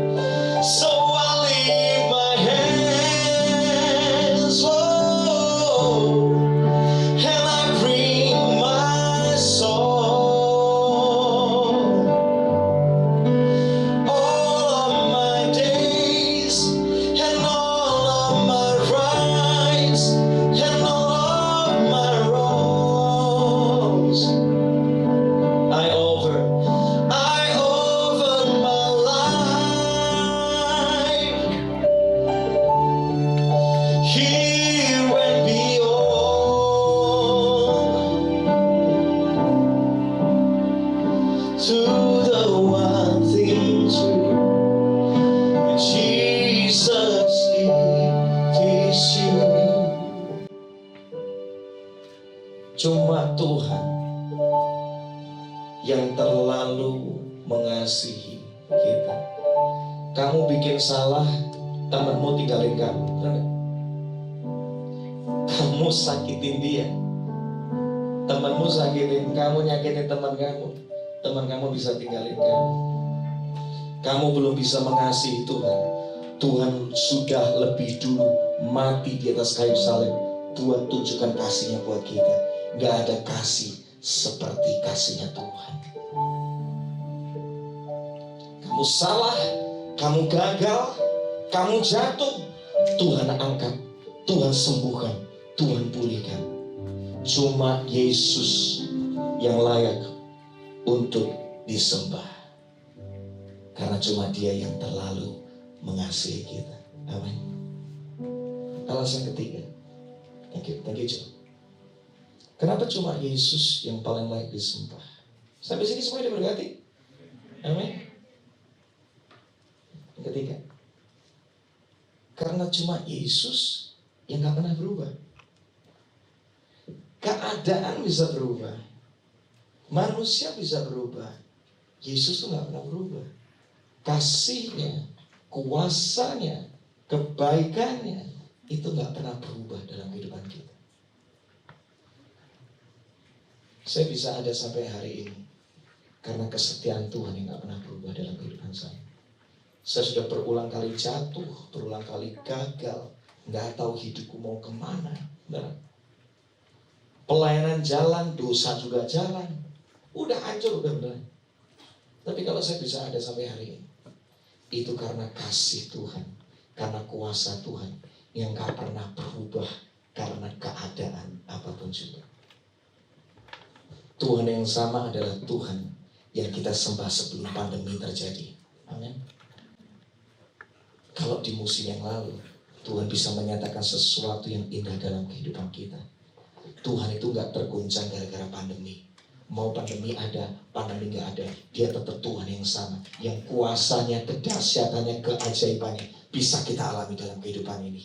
So I lift my hands, oh, and I bring my soul, all of my days and all of my rights and all of my wrongs. I offer my life here and beyond to the one thing true. Jesus, it is you. Cuma Tuhan yang terlalu mengasihi kita. Kamu bikin salah, temanmu tinggalin kamu. Benar nggak? Kamu sakitin dia, temanmu sakitin kamu, nyakitin teman kamu bisa tinggalin kamu. Kamu belum bisa mengasihi Tuhan. Tuhan sudah lebih dulu mati di atas kayu salib buat tunjukkan kasihnya buat kita. Gak ada kasih seperti kasihnya Tuhan. Kamu salah, kamu gagal, kamu jatuh, Tuhan angkat, Tuhan sembuhkan, Tuhan pulihkan. Cuma Yesus yang layak untuk disembah, karena cuma Dia yang terlalu mengasihi kita. Amin. Alasan ketiga, thank you John. Kenapa cuma Yesus yang paling layak disembah? Sampai sini semua diberkati. Amin. Yang ketiga, karena cuma Yesus yang gak pernah berubah. Keadaan bisa berubah, manusia bisa berubah, Yesus tuh gak pernah berubah. Kasihnya, kuasanya, kebaikannya itu gak pernah berubah dalam kehidupan kita. Saya bisa ada sampai hari ini karena kesetiaan Tuhan yang gak pernah berubah dalam kehidupan saya. Saya sudah berulang kali jatuh, berulang kali gagal, gak tahu hidupku mau kemana. Benar? Pelayanan jalan, dosa juga jalan, udah hancur, udah benar. Tapi kalau saya bisa ada sampai hari ini, itu karena kasih Tuhan, karena kuasa Tuhan yang gak pernah berubah karena keadaan apapun juga. Tuhan yang sama adalah Tuhan yang kita sembah sebelum pandemi terjadi. Amin. Kalau di musim yang lalu Tuhan bisa menyatakan sesuatu yang indah dalam kehidupan kita, Tuhan itu gak terguncang gara-gara pandemi. Mau pandemi ada, pandemi gak ada, Dia tetap Tuhan yang sama, yang kuasanya, kedahsyatannya, keajaibannya bisa kita alami dalam kehidupan ini.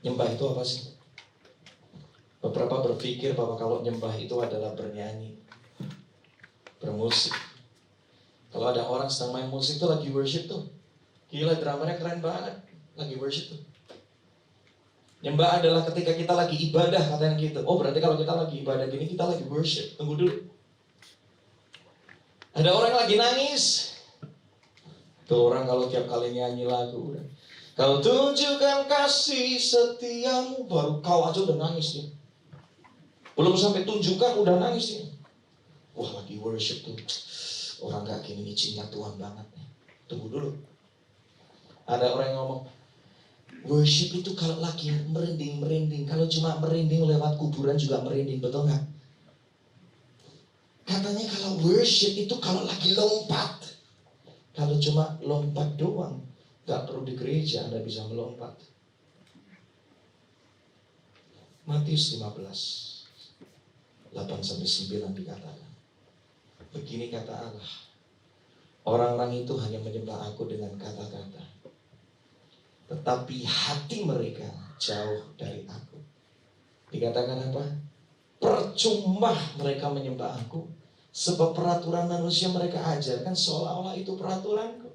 Nyembah itu apa sih? Beberapa berpikir bahwa kalau nyembah itu adalah bernyanyi, bermusik. Kalau ada orang sedang main musik tuh lagi worship tuh, gila, dramanya keren banget, lagi worship tuh. Nyembah adalah ketika kita lagi ibadah, katanya gitu. Oh, berarti kalau kita lagi ibadah gini, kita lagi worship. Tunggu dulu. Ada orang yang lagi nangis. Tuh orang kalau tiap kali nyanyi lagu, kau tunjukkan kasih setiamu, baru kau aja udah nangis nih. Belum sampai tunjukkan udah nangis nih. Wah, lagi worship tuh. Orang gak gini nih, cinta Tuhan banget nih. Tunggu dulu. Ada orang yang ngomong, worship itu kalau lagi merinding-merinding. Kalau cuma merinding lewat kuburan juga merinding, betul gak? Katanya kalau worship itu kalau lagi lompat. Kalau cuma lompat doang, gak perlu di gereja, Anda bisa melompat. Matius 15, 8-9 dikatakan, begini kata Allah, orang-orang itu hanya menyembah aku dengan kata-kata, tetapi hati mereka jauh dari aku. Dikatakan apa? Percuma mereka menyembah aku, sebab peraturan manusia mereka ajarkan seolah-olah itu peraturanku.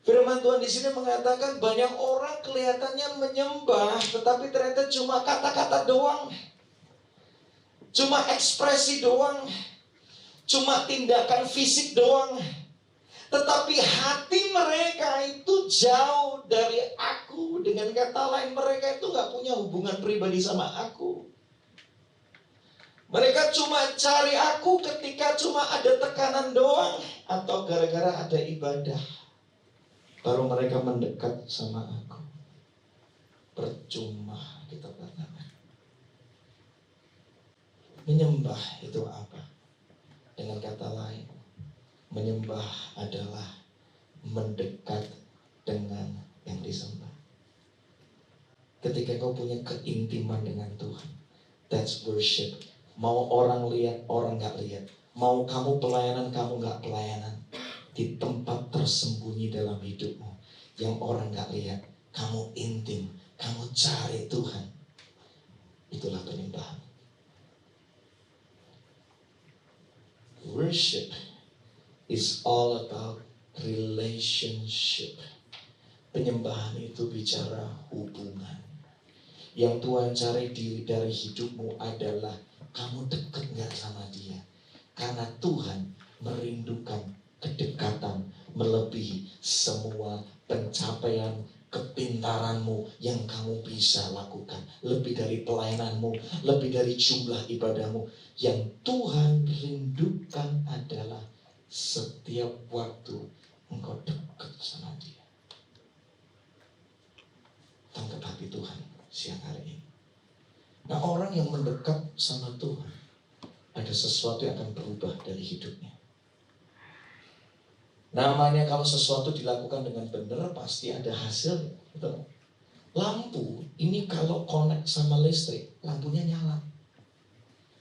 Firman Tuhan di sini mengatakan banyak orang kelihatannya menyembah, tetapi ternyata cuma kata-kata doang, cuma ekspresi doang, cuma tindakan fisik doang. Tetapi hati mereka itu jauh dari aku. Dengan kata lain, mereka itu gak punya hubungan pribadi sama aku. Mereka cuma cari aku ketika cuma ada tekanan doang, atau gara-gara ada ibadah, baru mereka mendekat sama aku. Percuma kita katakan. Menyembah itu apa? Dengan kata lain, menyembah adalah mendekat dengan yang disembah. Ketika kau punya keintiman dengan Tuhan, that's worship. Mau orang lihat, orang gak lihat. Mau kamu pelayanan, kamu gak pelayanan. Di tempat tersembunyi dalam hidupmu, yang orang gak lihat, kamu intim, kamu cari Tuhan. Itulah penyembahan. Worship is all about relationship. Penyembahan itu bicara hubungan. Yang Tuhan cari dari hidupmu adalah kamu dekat gak sama Dia. Karena Tuhan merindukan kedekatan melebihi semua pencapaian kepintaranmu yang kamu bisa lakukan. Lebih dari pelayananmu, lebih dari jumlah ibadahmu. Yang Tuhan rindukan adalah setiap waktu engkau dekat sama Dia. Tangkap hati Tuhan siang hari ini. Nah, orang yang mendekat sama Tuhan, ada sesuatu yang akan berubah dari hidupnya. Namanya kalau sesuatu dilakukan dengan benar, pasti ada hasil. Betul? Lampu ini kalau connect sama listrik, lampunya nyala.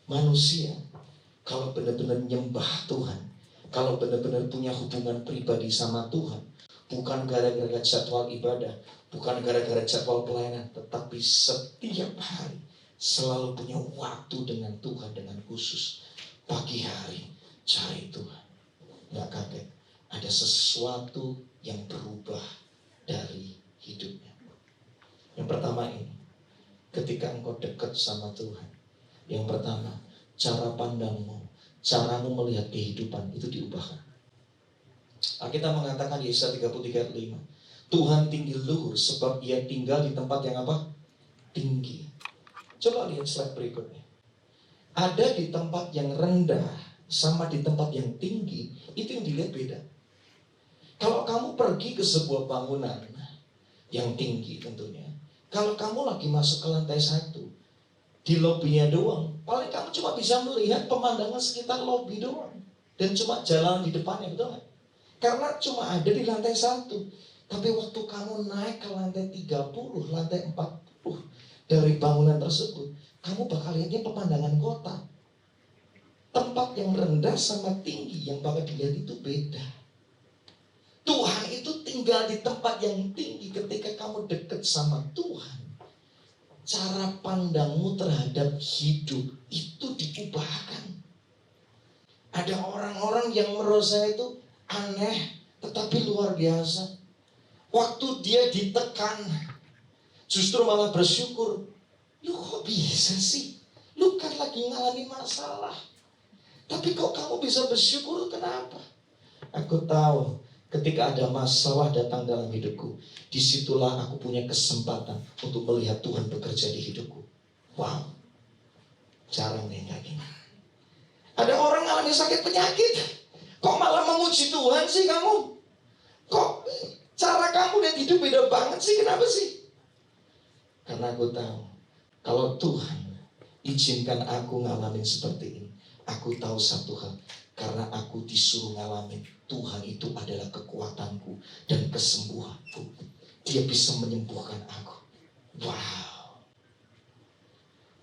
Manusia kalau benar-benar nyembah Tuhan, kalau benar-benar punya hubungan pribadi sama Tuhan, bukan gara-gara jadwal ibadah, bukan gara-gara jadwal pelayanan, tetapi setiap hari selalu punya waktu dengan Tuhan dengan khusus. Pagi hari cari Tuhan. Gak kaget, ada sesuatu yang berubah dari hidupnya. Yang pertama ini, ketika engkau dekat sama Tuhan, yang pertama, cara pandangmu, caramu melihat kehidupan itu diubahkan. Kita mengatakan Yesaya 33 ayat 5, Tuhan tinggi luhur sebab Ia tinggal di tempat yang apa? Tinggi. Coba lihat slide berikutnya. Ada di tempat yang rendah sama di tempat yang tinggi, itu yang dilihat beda. Kalau kamu pergi ke sebuah bangunan yang tinggi tentunya, kalau kamu lagi masuk ke lantai 1, di lobinya doang, paling kamu cuma bisa melihat pemandangan sekitar lobi doang. Dan cuma jalan di depannya, betul gak? Karena cuma ada di lantai 1. Tapi waktu kamu naik ke lantai 30, lantai 40, Dari bangunan tersebut, kamu bakal lihatnya pemandangan kota. Tempat yang rendah sama tinggi yang bakal dilihat itu beda. Tuhan itu tinggal di tempat yang tinggi. Ketika kamu dekat sama Tuhan, cara pandangmu terhadap hidup itu diubahkan. Ada orang-orang yang menurut saya itu aneh, tetapi luar biasa. Waktu dia ditekan, justru malah bersyukur. Lu kok bisa sih? Lu kan lagi ngalamin masalah, tapi kok kamu bisa bersyukur, kenapa? Aku tahu ketika ada masalah datang dalam hidupku, disitulah aku punya kesempatan untuk melihat Tuhan bekerja di hidupku. Wow, jarang nih kayak gini. Ada orang ngalamin sakit penyakit, kok malah memuji Tuhan sih kamu? Kok cara kamu lihat hidup beda banget sih, kenapa sih? Karena aku tahu, kalau Tuhan izinkan aku ngalamin seperti ini, aku tahu satu hal, karena aku disuruh ngalamin, Tuhan itu adalah kekuatanku dan kesembuhanku. Dia bisa menyembuhkan aku. Wow.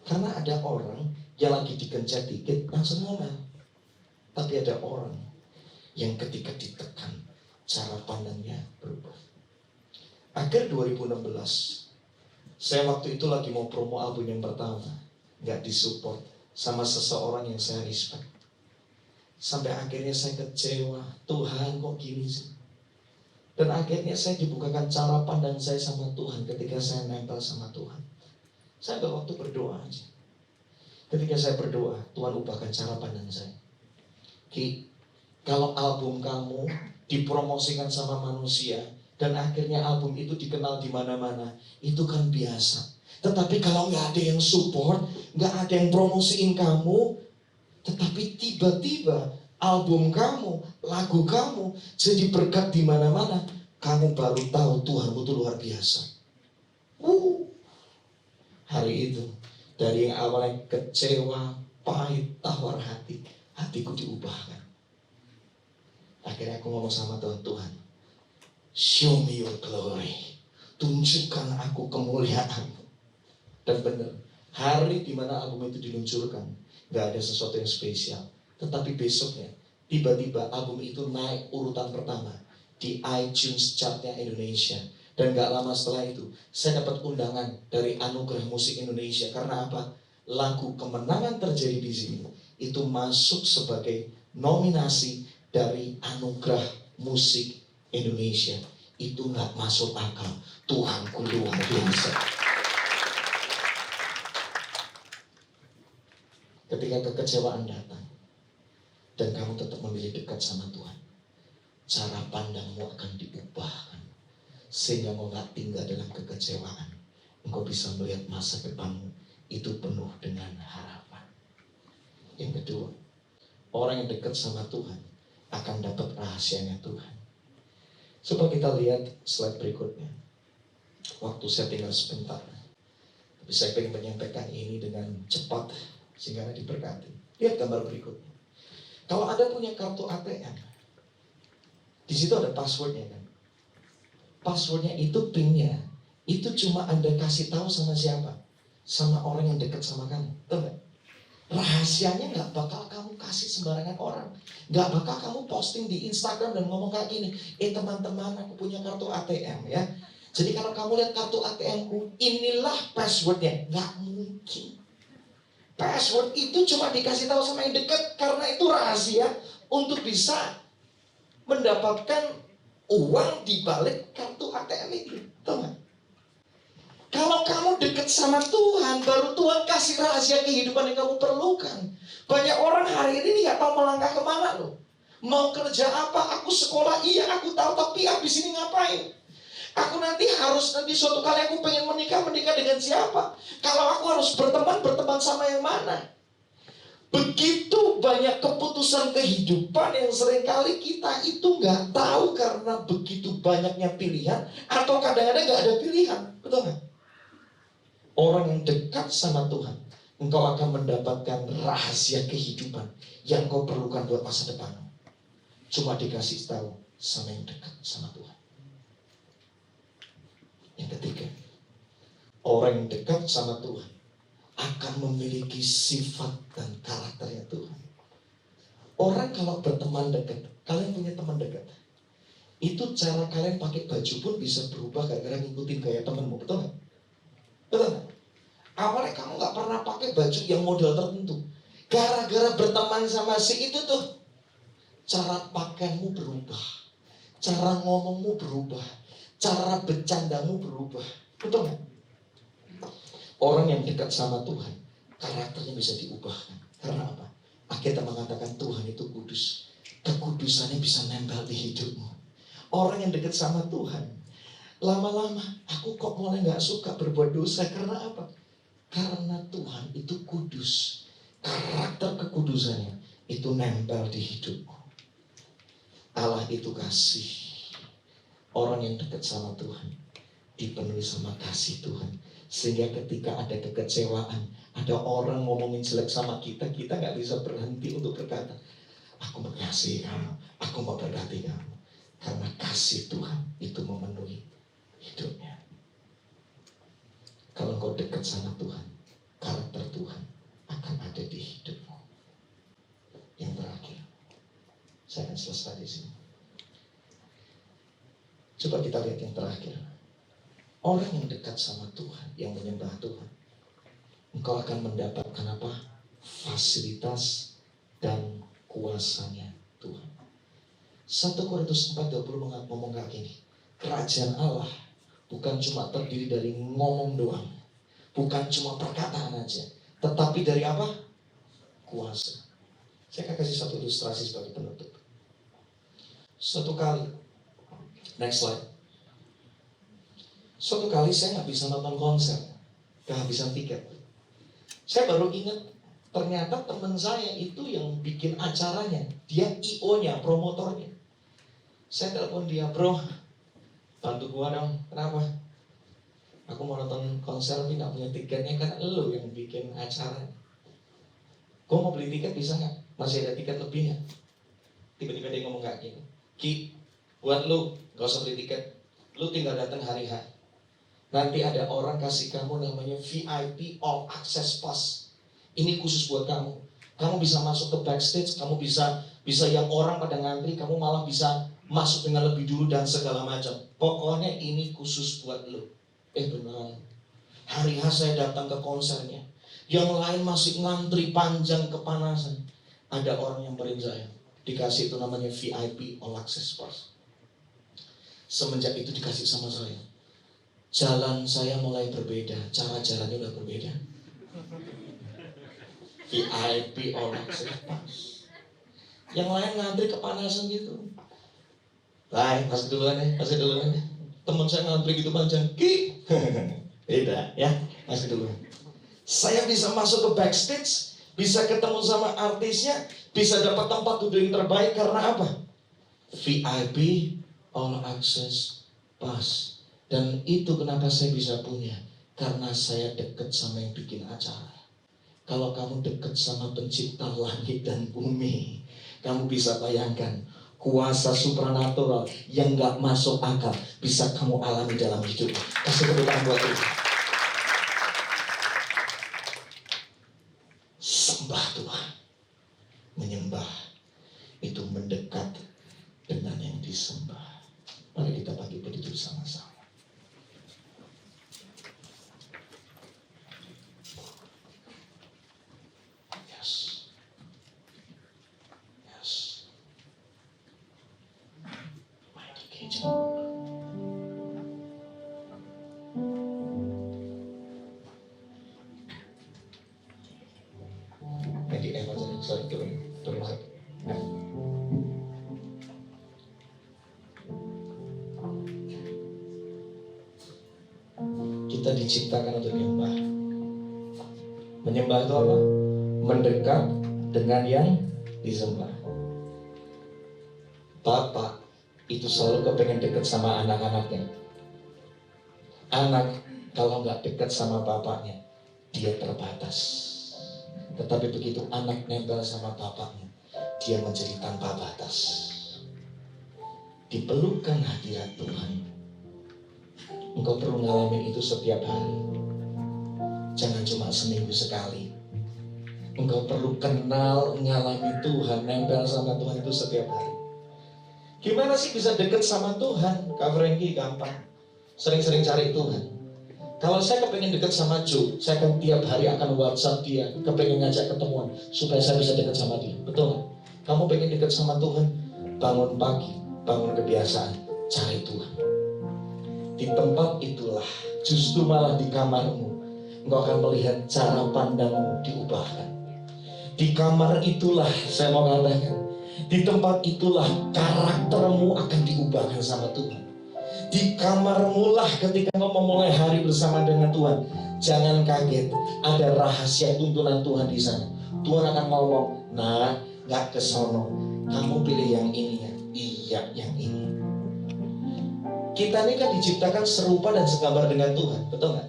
Karena ada orang yang lagi dikencet dikit langsung ngomel. Tapi ada orang yang ketika ditekan, cara pandangnya berubah. Akhir 2016, saya waktu itu lagi mau promo album yang pertama, gak disupport sama seseorang yang saya respect. Sampai akhirnya saya kecewa, Tuhan kok gini sih? Dan akhirnya saya dibukakan cara pandang saya sama Tuhan ketika saya nempel sama Tuhan. Saya ambil waktu berdoa aja. Ketika saya berdoa, Tuhan ubahkan cara pandang saya. Ki, kalau album kamu dipromosikan sama manusia dan akhirnya album itu dikenal di mana-mana, itu kan biasa. Tetapi kalau nggak ada yang support, nggak ada yang promosiin kamu, tetapi tiba-tiba album kamu, lagu kamu jadi berkat di mana-mana, kamu baru tahu Tuhanmu itu luar biasa. Hari itu, dari yang awalnya kecewa, pahit, tawar hati, hatiku diubahkan. Akhirnya aku ngomong sama Tuhan, Tuhan, show me your glory. Tunjukkan aku kemuliaan-Mu. Dan benar, hari dimana album itu diluncurkan, gak ada sesuatu yang spesial. Tetapi besoknya, tiba-tiba album itu naik urutan pertama di iTunes chartnya Indonesia. Dan gak lama setelah itu, saya dapat undangan dari Anugerah Musik Indonesia. Karena apa? Lagu Kemenangan Terjadi di Sini itu masuk sebagai nominasi dari Anugerah Musik Indonesia. Itu gak masuk akal. Tuhanku luar biasa. Ketika kekecewaan datang dan kamu tetap memilih dekat sama Tuhan, cara pandangmu akan diubahkan. Sehingga engkau gak tinggal dalam kekecewaan. Engkau bisa melihat masa depanmu itu penuh dengan harapan. Yang kedua, orang yang dekat sama Tuhan akan dapat rahasianya Tuhan. Coba kita lihat slide berikutnya. Waktu saya tinggal sebentar, tapi saya ingin menyampaikan ini dengan cepat sehingga diberkati. Lihat gambar berikutnya. Kalau Anda punya kartu ATM, di situ ada passwordnya kan. Passwordnya itu PIN-nya, itu cuma Anda kasih tahu sama siapa? Sama orang yang dekat sama kamu. Tahu nggak? Rahasianya nggak bakal kamu kasih sembarangan orang. Nggak bakal kamu posting di Instagram dan ngomong kayak gini, teman-teman aku punya kartu ATM ya. Jadi kalau kamu lihat kartu ATM-ku, inilah passwordnya. Nggak mungkin. Password itu cuma dikasih tahu sama yang dekat karena itu rahasia untuk bisa mendapatkan uang di balik kartu ATM itu. Tahu nggak? Kalau kamu dekat sama Tuhan, baru Tuhan kasih rahasia kehidupan yang kamu perlukan. Banyak orang hari ini nggak tahu melangkah kemana loh. Mau kerja apa? Aku sekolah, iya aku tahu, tapi habis ini ngapain? Aku nanti suatu kali aku pengen menikah dengan siapa? Kalau aku harus berteman sama yang mana? Begitu banyak keputusan kehidupan yang seringkali kita itu nggak tahu karena begitu banyaknya pilihan atau kadang-kadang nggak ada pilihan, betul nggak? Orang yang dekat sama Tuhan, engkau akan mendapatkan rahasia kehidupan yang kau perlukan buat masa depan. Cuma dikasih tahu sama yang dekat sama Tuhan. Yang ketiga, Orang yang dekat sama Tuhan akan memiliki sifat dan karakternya Tuhan. Orang kalau berteman dekat, kalian punya teman dekat, itu cara kalian pakai baju pun bisa berubah gara-gara ngikutin gaya temenmu, betul nggak? Betul nggak? Awalnya kamu nggak pernah pakai baju yang model tertentu, gara-gara berteman sama si itu tuh, cara pakaianmu berubah, cara ngomongmu berubah, cara bercandamu berubah, betul nggak? Orang yang dekat sama Tuhan, karakternya bisa diubahkan. Karena apa? Alkitab mengatakan Tuhan itu kudus. Kekudusannya bisa nempel di hidupmu. Orang yang dekat sama Tuhan, lama-lama aku kok mulai gak suka berbuat dosa. Karena apa? Karena Tuhan itu kudus. Karakter kekudusannya itu nempel di hidupmu. Allah itu kasih. Orang yang dekat sama Tuhan dipenuhi sama kasih Tuhan. Sehingga ketika ada kekecewaan, ada orang ngomongin jelek sama kita, kita gak bisa berhenti untuk berkata, aku mengasihi kamu, aku mau berkati kamu. Karena kasih Tuhan itu memenuhi hidupnya. Kalau engkau dekat sama Tuhan, karakter Tuhan akan ada di hidupmu. Yang terakhir, saya akan selesai di sini. Coba kita lihat yang terakhir. Orang yang dekat sama Tuhan, yang menyembah Tuhan, engkau akan mendapatkan apa? Fasilitas dan kuasanya Tuhan. 1 Korintus 4:20 ngomong kayak gini. Kerajaan Allah bukan cuma terdiri dari ngomong doang, bukan cuma perkataan aja, tetapi dari apa? Kuasa. Saya akan kasih satu ilustrasi sebagai penutup. Suatu kali, next slide. Suatu kali saya nggak bisa nonton konser, kehabisan tiket. Saya baru ingat, ternyata teman saya itu yang bikin acaranya, dia IO-nya, promotornya. Saya telepon dia, bro, bantu gua dong. Kenapa? Aku mau nonton konser tapi nggak punya tiketnya, kan lo yang bikin acara. Gua mau beli tiket bisa nggak? Masih ada tiket lebih nggak? Tiba-tiba dia ngomong kayak gini, Ki, buat lu nggak usah beli tiket, lu tinggal datang hari H. Nanti ada orang kasih kamu namanya VIP All Access Pass. Ini khusus buat kamu. Kamu bisa masuk ke backstage, kamu bisa yang orang pada ngantri, kamu malah bisa masuk dengan lebih dulu dan segala macam. Pokoknya ini khusus buat lo. Beneran. Hari H saya datang ke konsernya. Yang lain masih ngantri panjang kepanasan. Ada orang yang beri saya. Dikasih itu namanya VIP All Access Pass. Semenjak itu dikasih sama saya. Jalan saya mulai berbeda, cara jalannya udah berbeda. VIP All Access Pass. Yang lain ngantri kepanasan gitu. Baik, masuk duluan ya. Teman saya ngantri gitu panjang. Ki, beda ya, masuk duluan. Saya bisa masuk ke backstage, bisa ketemu sama artisnya, bisa dapat tempat duduk yang terbaik karena apa? VIP All Access Pass. Dan itu kenapa saya bisa punya, karena saya dekat sama yang bikin acara. Kalau kamu dekat sama pencipta langit dan bumi, kamu bisa bayangkan kuasa supranatural yang gak masuk akal bisa kamu alami dalam hidup. Kasih tepuk tangan buat Tuhan. Sembah Tuhan. Menyembah itu mendekat dengan yang disembah. Mari kita bagi berdiri bersama-sama. Kita diciptakan untuk menyembah. Menyembah itu apa? Mendekat dengan yang disembah. Bapak itu selalu kepengen dekat sama anak-anaknya. Anak kalau nggak dekat sama bapaknya, dia terbatas. Tetapi begitu anak nempel sama bapaknya, dia menjadi tanpa batas. Diperlukan hadirat Tuhan. Engkau perlu ngalamin itu setiap hari. jangan cuma seminggu sekali. Engkau perlu kenal, ngalami Tuhan, nempel sama Tuhan itu setiap hari. Gimana sih bisa deket sama Tuhan? Kak Franky gampang, sering-sering cari Tuhan. Kalau saya kepengen deket sama Joe, saya akan tiap hari akan WhatsApp dia, kepengen ngajak ketemuan supaya saya bisa deket sama dia. Betul nggak? Kamu pengen deket sama Tuhan? Bangun pagi, bangun kebiasaan, cari Tuhan. Di tempat itulah, justru malah di kamarmu, engkau akan melihat cara pandangmu diubahkan. Di kamar itulah, saya mau katakan, di tempat itulah karaktermu akan diubahkan sama Tuhan. Di kamarmu lah ketika engkau memulai hari bersama dengan Tuhan. Jangan kaget, ada rahasia tuntunan Tuhan di sana. Tuhan akan ngomong, nah, gak kesono, kamu pilih yang ini ya. Iya, yang ini. Kita ini kan diciptakan serupa dan segambar dengan Tuhan, betul gak?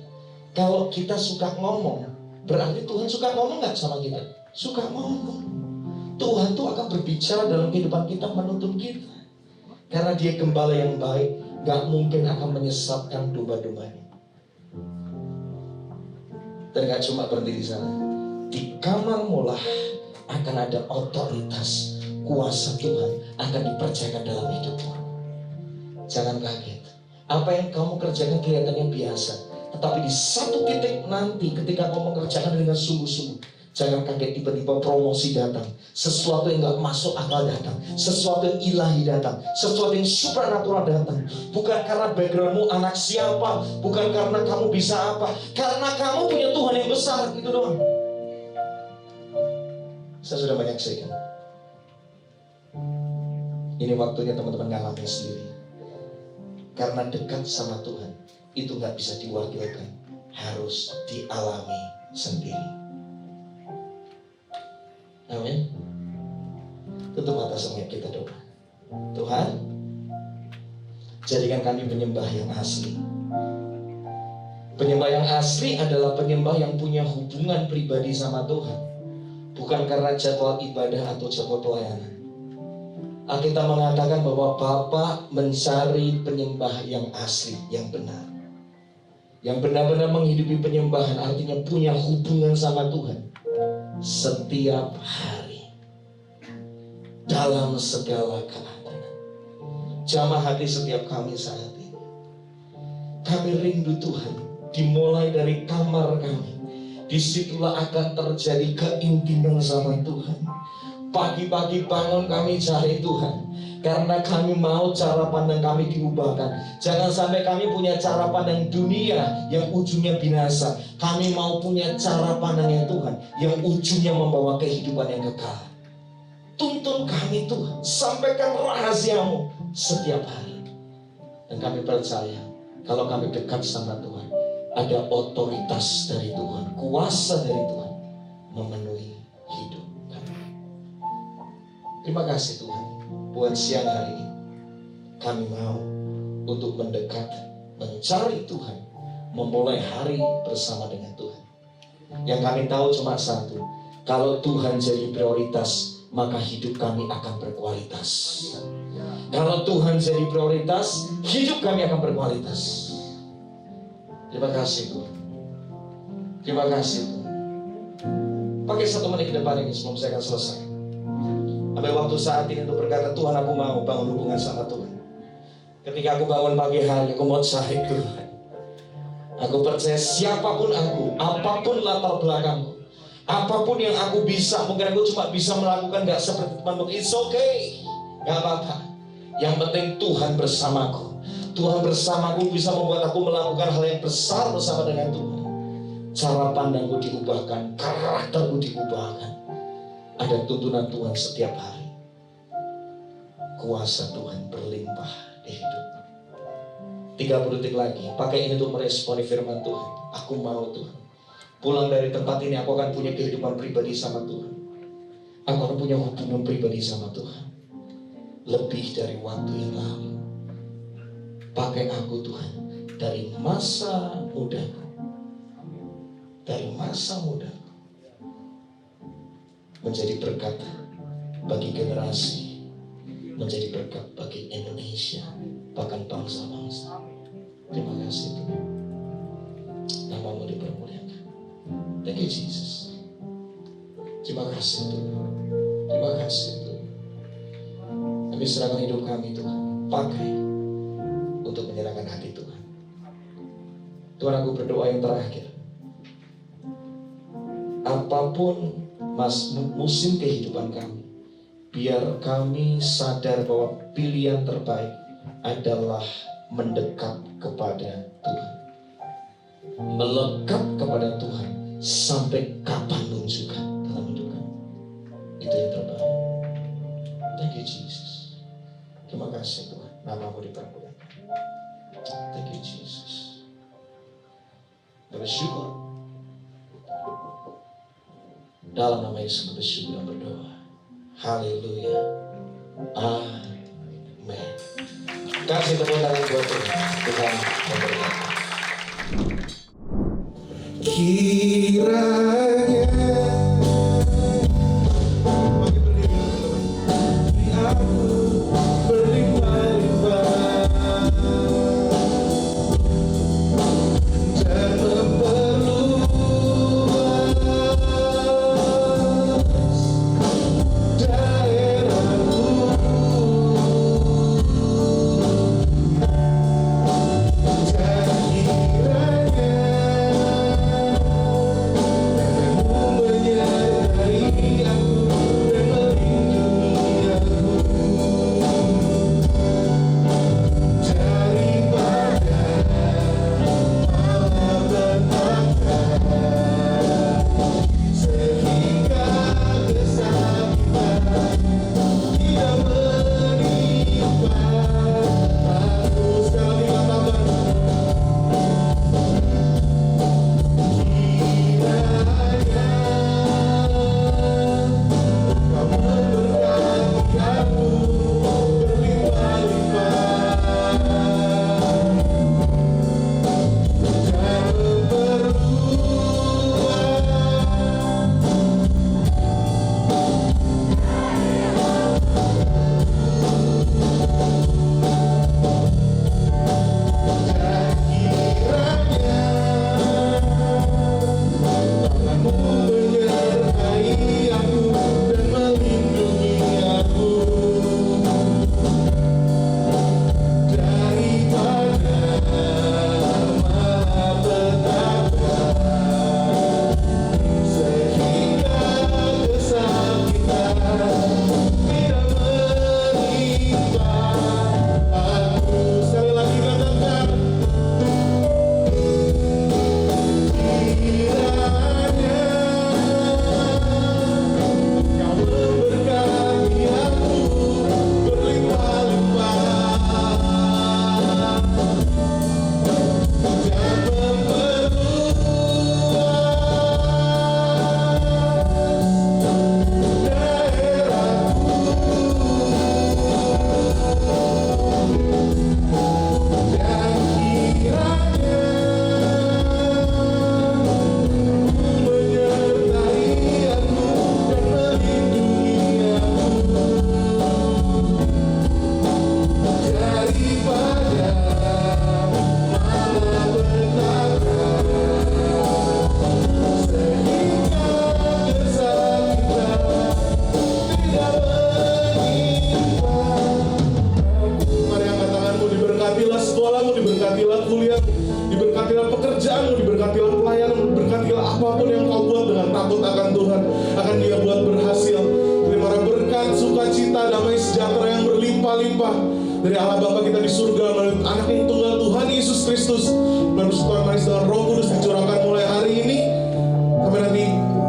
Kalau kita suka ngomong, berarti Tuhan suka ngomong gak sama kita? Suka ngomong. Tuhan tuh akan berbicara dalam kehidupan kita, menuntun kita. Karena dia gembala yang baik, gak mungkin akan menyesatkan domba-dombanya. Dan gak cuma berhenti di sana. Di kamarmu lah akan ada otoritas, kuasa Tuhan akan dipercayakan dalam hidupmu. Jangan kaget. Apa yang kamu kerjakan kelihatannya biasa, tetapi di satu titik nanti ketika kamu mengerjakan dengan sungguh-sungguh, jangan kaget tiba-tiba promosi datang, sesuatu yang gak masuk akal datang, sesuatu yang ilahi datang, sesuatu yang supernatural datang. Bukan karena backgroundmu anak siapa, bukan karena kamu bisa apa, karena kamu punya Tuhan yang besar, itu doang. Saya sudah banyak sharing. Ini waktunya teman-teman ngalamin sendiri. Karena dekat sama Tuhan, itu gak bisa diwakilkan, harus dialami sendiri. Amin. Tutup mata semuanya, kita doa. Tuhan, jadikan kami penyembah yang asli. Penyembah yang asli adalah penyembah yang punya hubungan pribadi sama Tuhan, bukan karena jadwal ibadah atau jadwal pelayanan. Alkitab mengatakan bahwa Bapa mencari penyembah yang asli, yang benar, yang benar-benar menghidupi penyembahan, artinya punya hubungan sama Tuhan setiap hari, dalam segala keadaan. Jamah hati setiap kami saat ini. Kami rindu Tuhan, dimulai dari kamar kami. Disitulah akan terjadi keintiman sama Tuhan. Pagi-pagi bangun kami cari Tuhan, karena kami mau cara pandang kami diubahkan. Jangan sampai kami punya cara pandang dunia yang ujungnya binasa. Kami mau punya cara pandangnya Tuhan yang ujungnya membawa kehidupan yang kekal. Tuntun kami Tuhan, sampaikan rahasiamu setiap hari. Dan kami percaya kalau kami dekat sama Tuhan, ada otoritas dari Tuhan, kuasa dari Tuhan memenuhi hidup kami. Terima kasih Tuhan buat siang hari ini. Kami mau untuk mendekat, mencari Tuhan, memulai hari bersama dengan Tuhan. Yang kami tahu cuma satu, kalau Tuhan jadi prioritas, maka hidup kami akan berkualitas. Kalau Tuhan jadi prioritas, hidup kami akan berkualitas. Terima kasih Tuhan. Terima kasih Tuhan. Pakai 1 menit ke depan ini sebelum saya akan selesai. Ambil waktu saat ini untuk berkata, Tuhan, aku mau bangun hubungan sama Tuhan. Ketika aku bangun pagi hari, aku mau cari Tuhan. Aku percaya siapapun aku, apapun latar belakangku, apapun yang aku bisa, mungkin aku cuma bisa melakukan gak seperti teman-teman. It's okay, gak apa-apa. Yang penting Tuhan bersamaku. Tuhan bersamaku bisa membuat aku melakukan hal yang besar bersama dengan Tuhan. Cara pandangku diubahkan, karakterku diubahkan. Ada tuntunan Tuhan setiap hari. Kuasa Tuhan berlimpah di hidupmu. 30 detik lagi, pakai ini untuk meresponi firman Tuhan. Aku mau Tuhan, pulang dari tempat ini aku akan punya kehidupan pribadi sama Tuhan. Aku akan punya hubungan pribadi sama Tuhan lebih dari waktu yang lalu. Pakai aku Tuhan, dari masa mudaku, dari masa mudaku, menjadi berkat bagi generasi, menjadi berkat bagi Indonesia, bahkan bangsa-bangsa. Terima kasih Tuhan. Namamu dipermuliakan. Thank you Jesus. Terima kasih Tuhan. Terima kasih Tuhan. Kami serahkan hidup kami Tuhan. Pakai untuk menyerahkan hati Tuhan. Tuhan, aku berdoa yang terakhir. Apapun musim kehidupan kami, biar kami sadar bahwa pilihan terbaik adalah mendekat kepada Tuhan, melekat kepada Tuhan sampai kapanpun juga dalam hidup kami. Itu yang terbaik. Thank you Jesus. Terima kasih Tuhan, namamu dipermuliakan. Thank you Jesus. Bersyukur. Dalam nama Yesus bersyukur dan berdoa. Haleluya. Amin. Kasih tepuk tangan buat Tuhan. Tuhan memberkati. Kiranya aku berlimpah-limpah dan memperluas daerahku, dan kiranya menyertai aku dan melindungi aku daripada malapetaka, sehingga kesakitan tidak menimpa aku. Sekali katakan, kiranya Kau memberkati aku berlimpah-limpah dan tanganmu menyertai aku dan melindungi aku daripada malapetaka, sehingga kesakitan tidak menimpa aku. Sekali lagi katakan, kiranya Kau memberkati aku berlimpah-limpah dan memperluas daerahku, dan kiranya menyertai aku dan melindungi aku daripada malapetaka, sehingga kesakitan tidak menimpa aku. Mari angkat tanganmu, diberkatilah sekolahmu, diberkatilah kuliahmu, diberkatilah pekerjaanmu, diberkatilah pelayananmu, diberkatilah apapun yang kau buat dengan takut akan Tuhan, akan Dia buat berhasil. Terimalah berkat, sukacita, damai sejahtera yang berlimpah-limpah dari Allah Bapa kita di surga melalui Anak yang tunggal Tuhan Yesus Kristus, melalui persekutuan manis dengan Roh Kudus dicurahkan mulai hari ini sampai nanti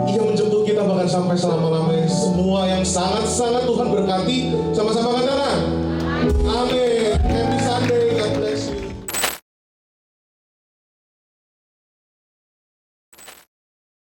Ia menjemput kita bahkan sampai selama-lamanya. Semua yang sangat-sangat Tuhan berkati, sama-sama katakan amin.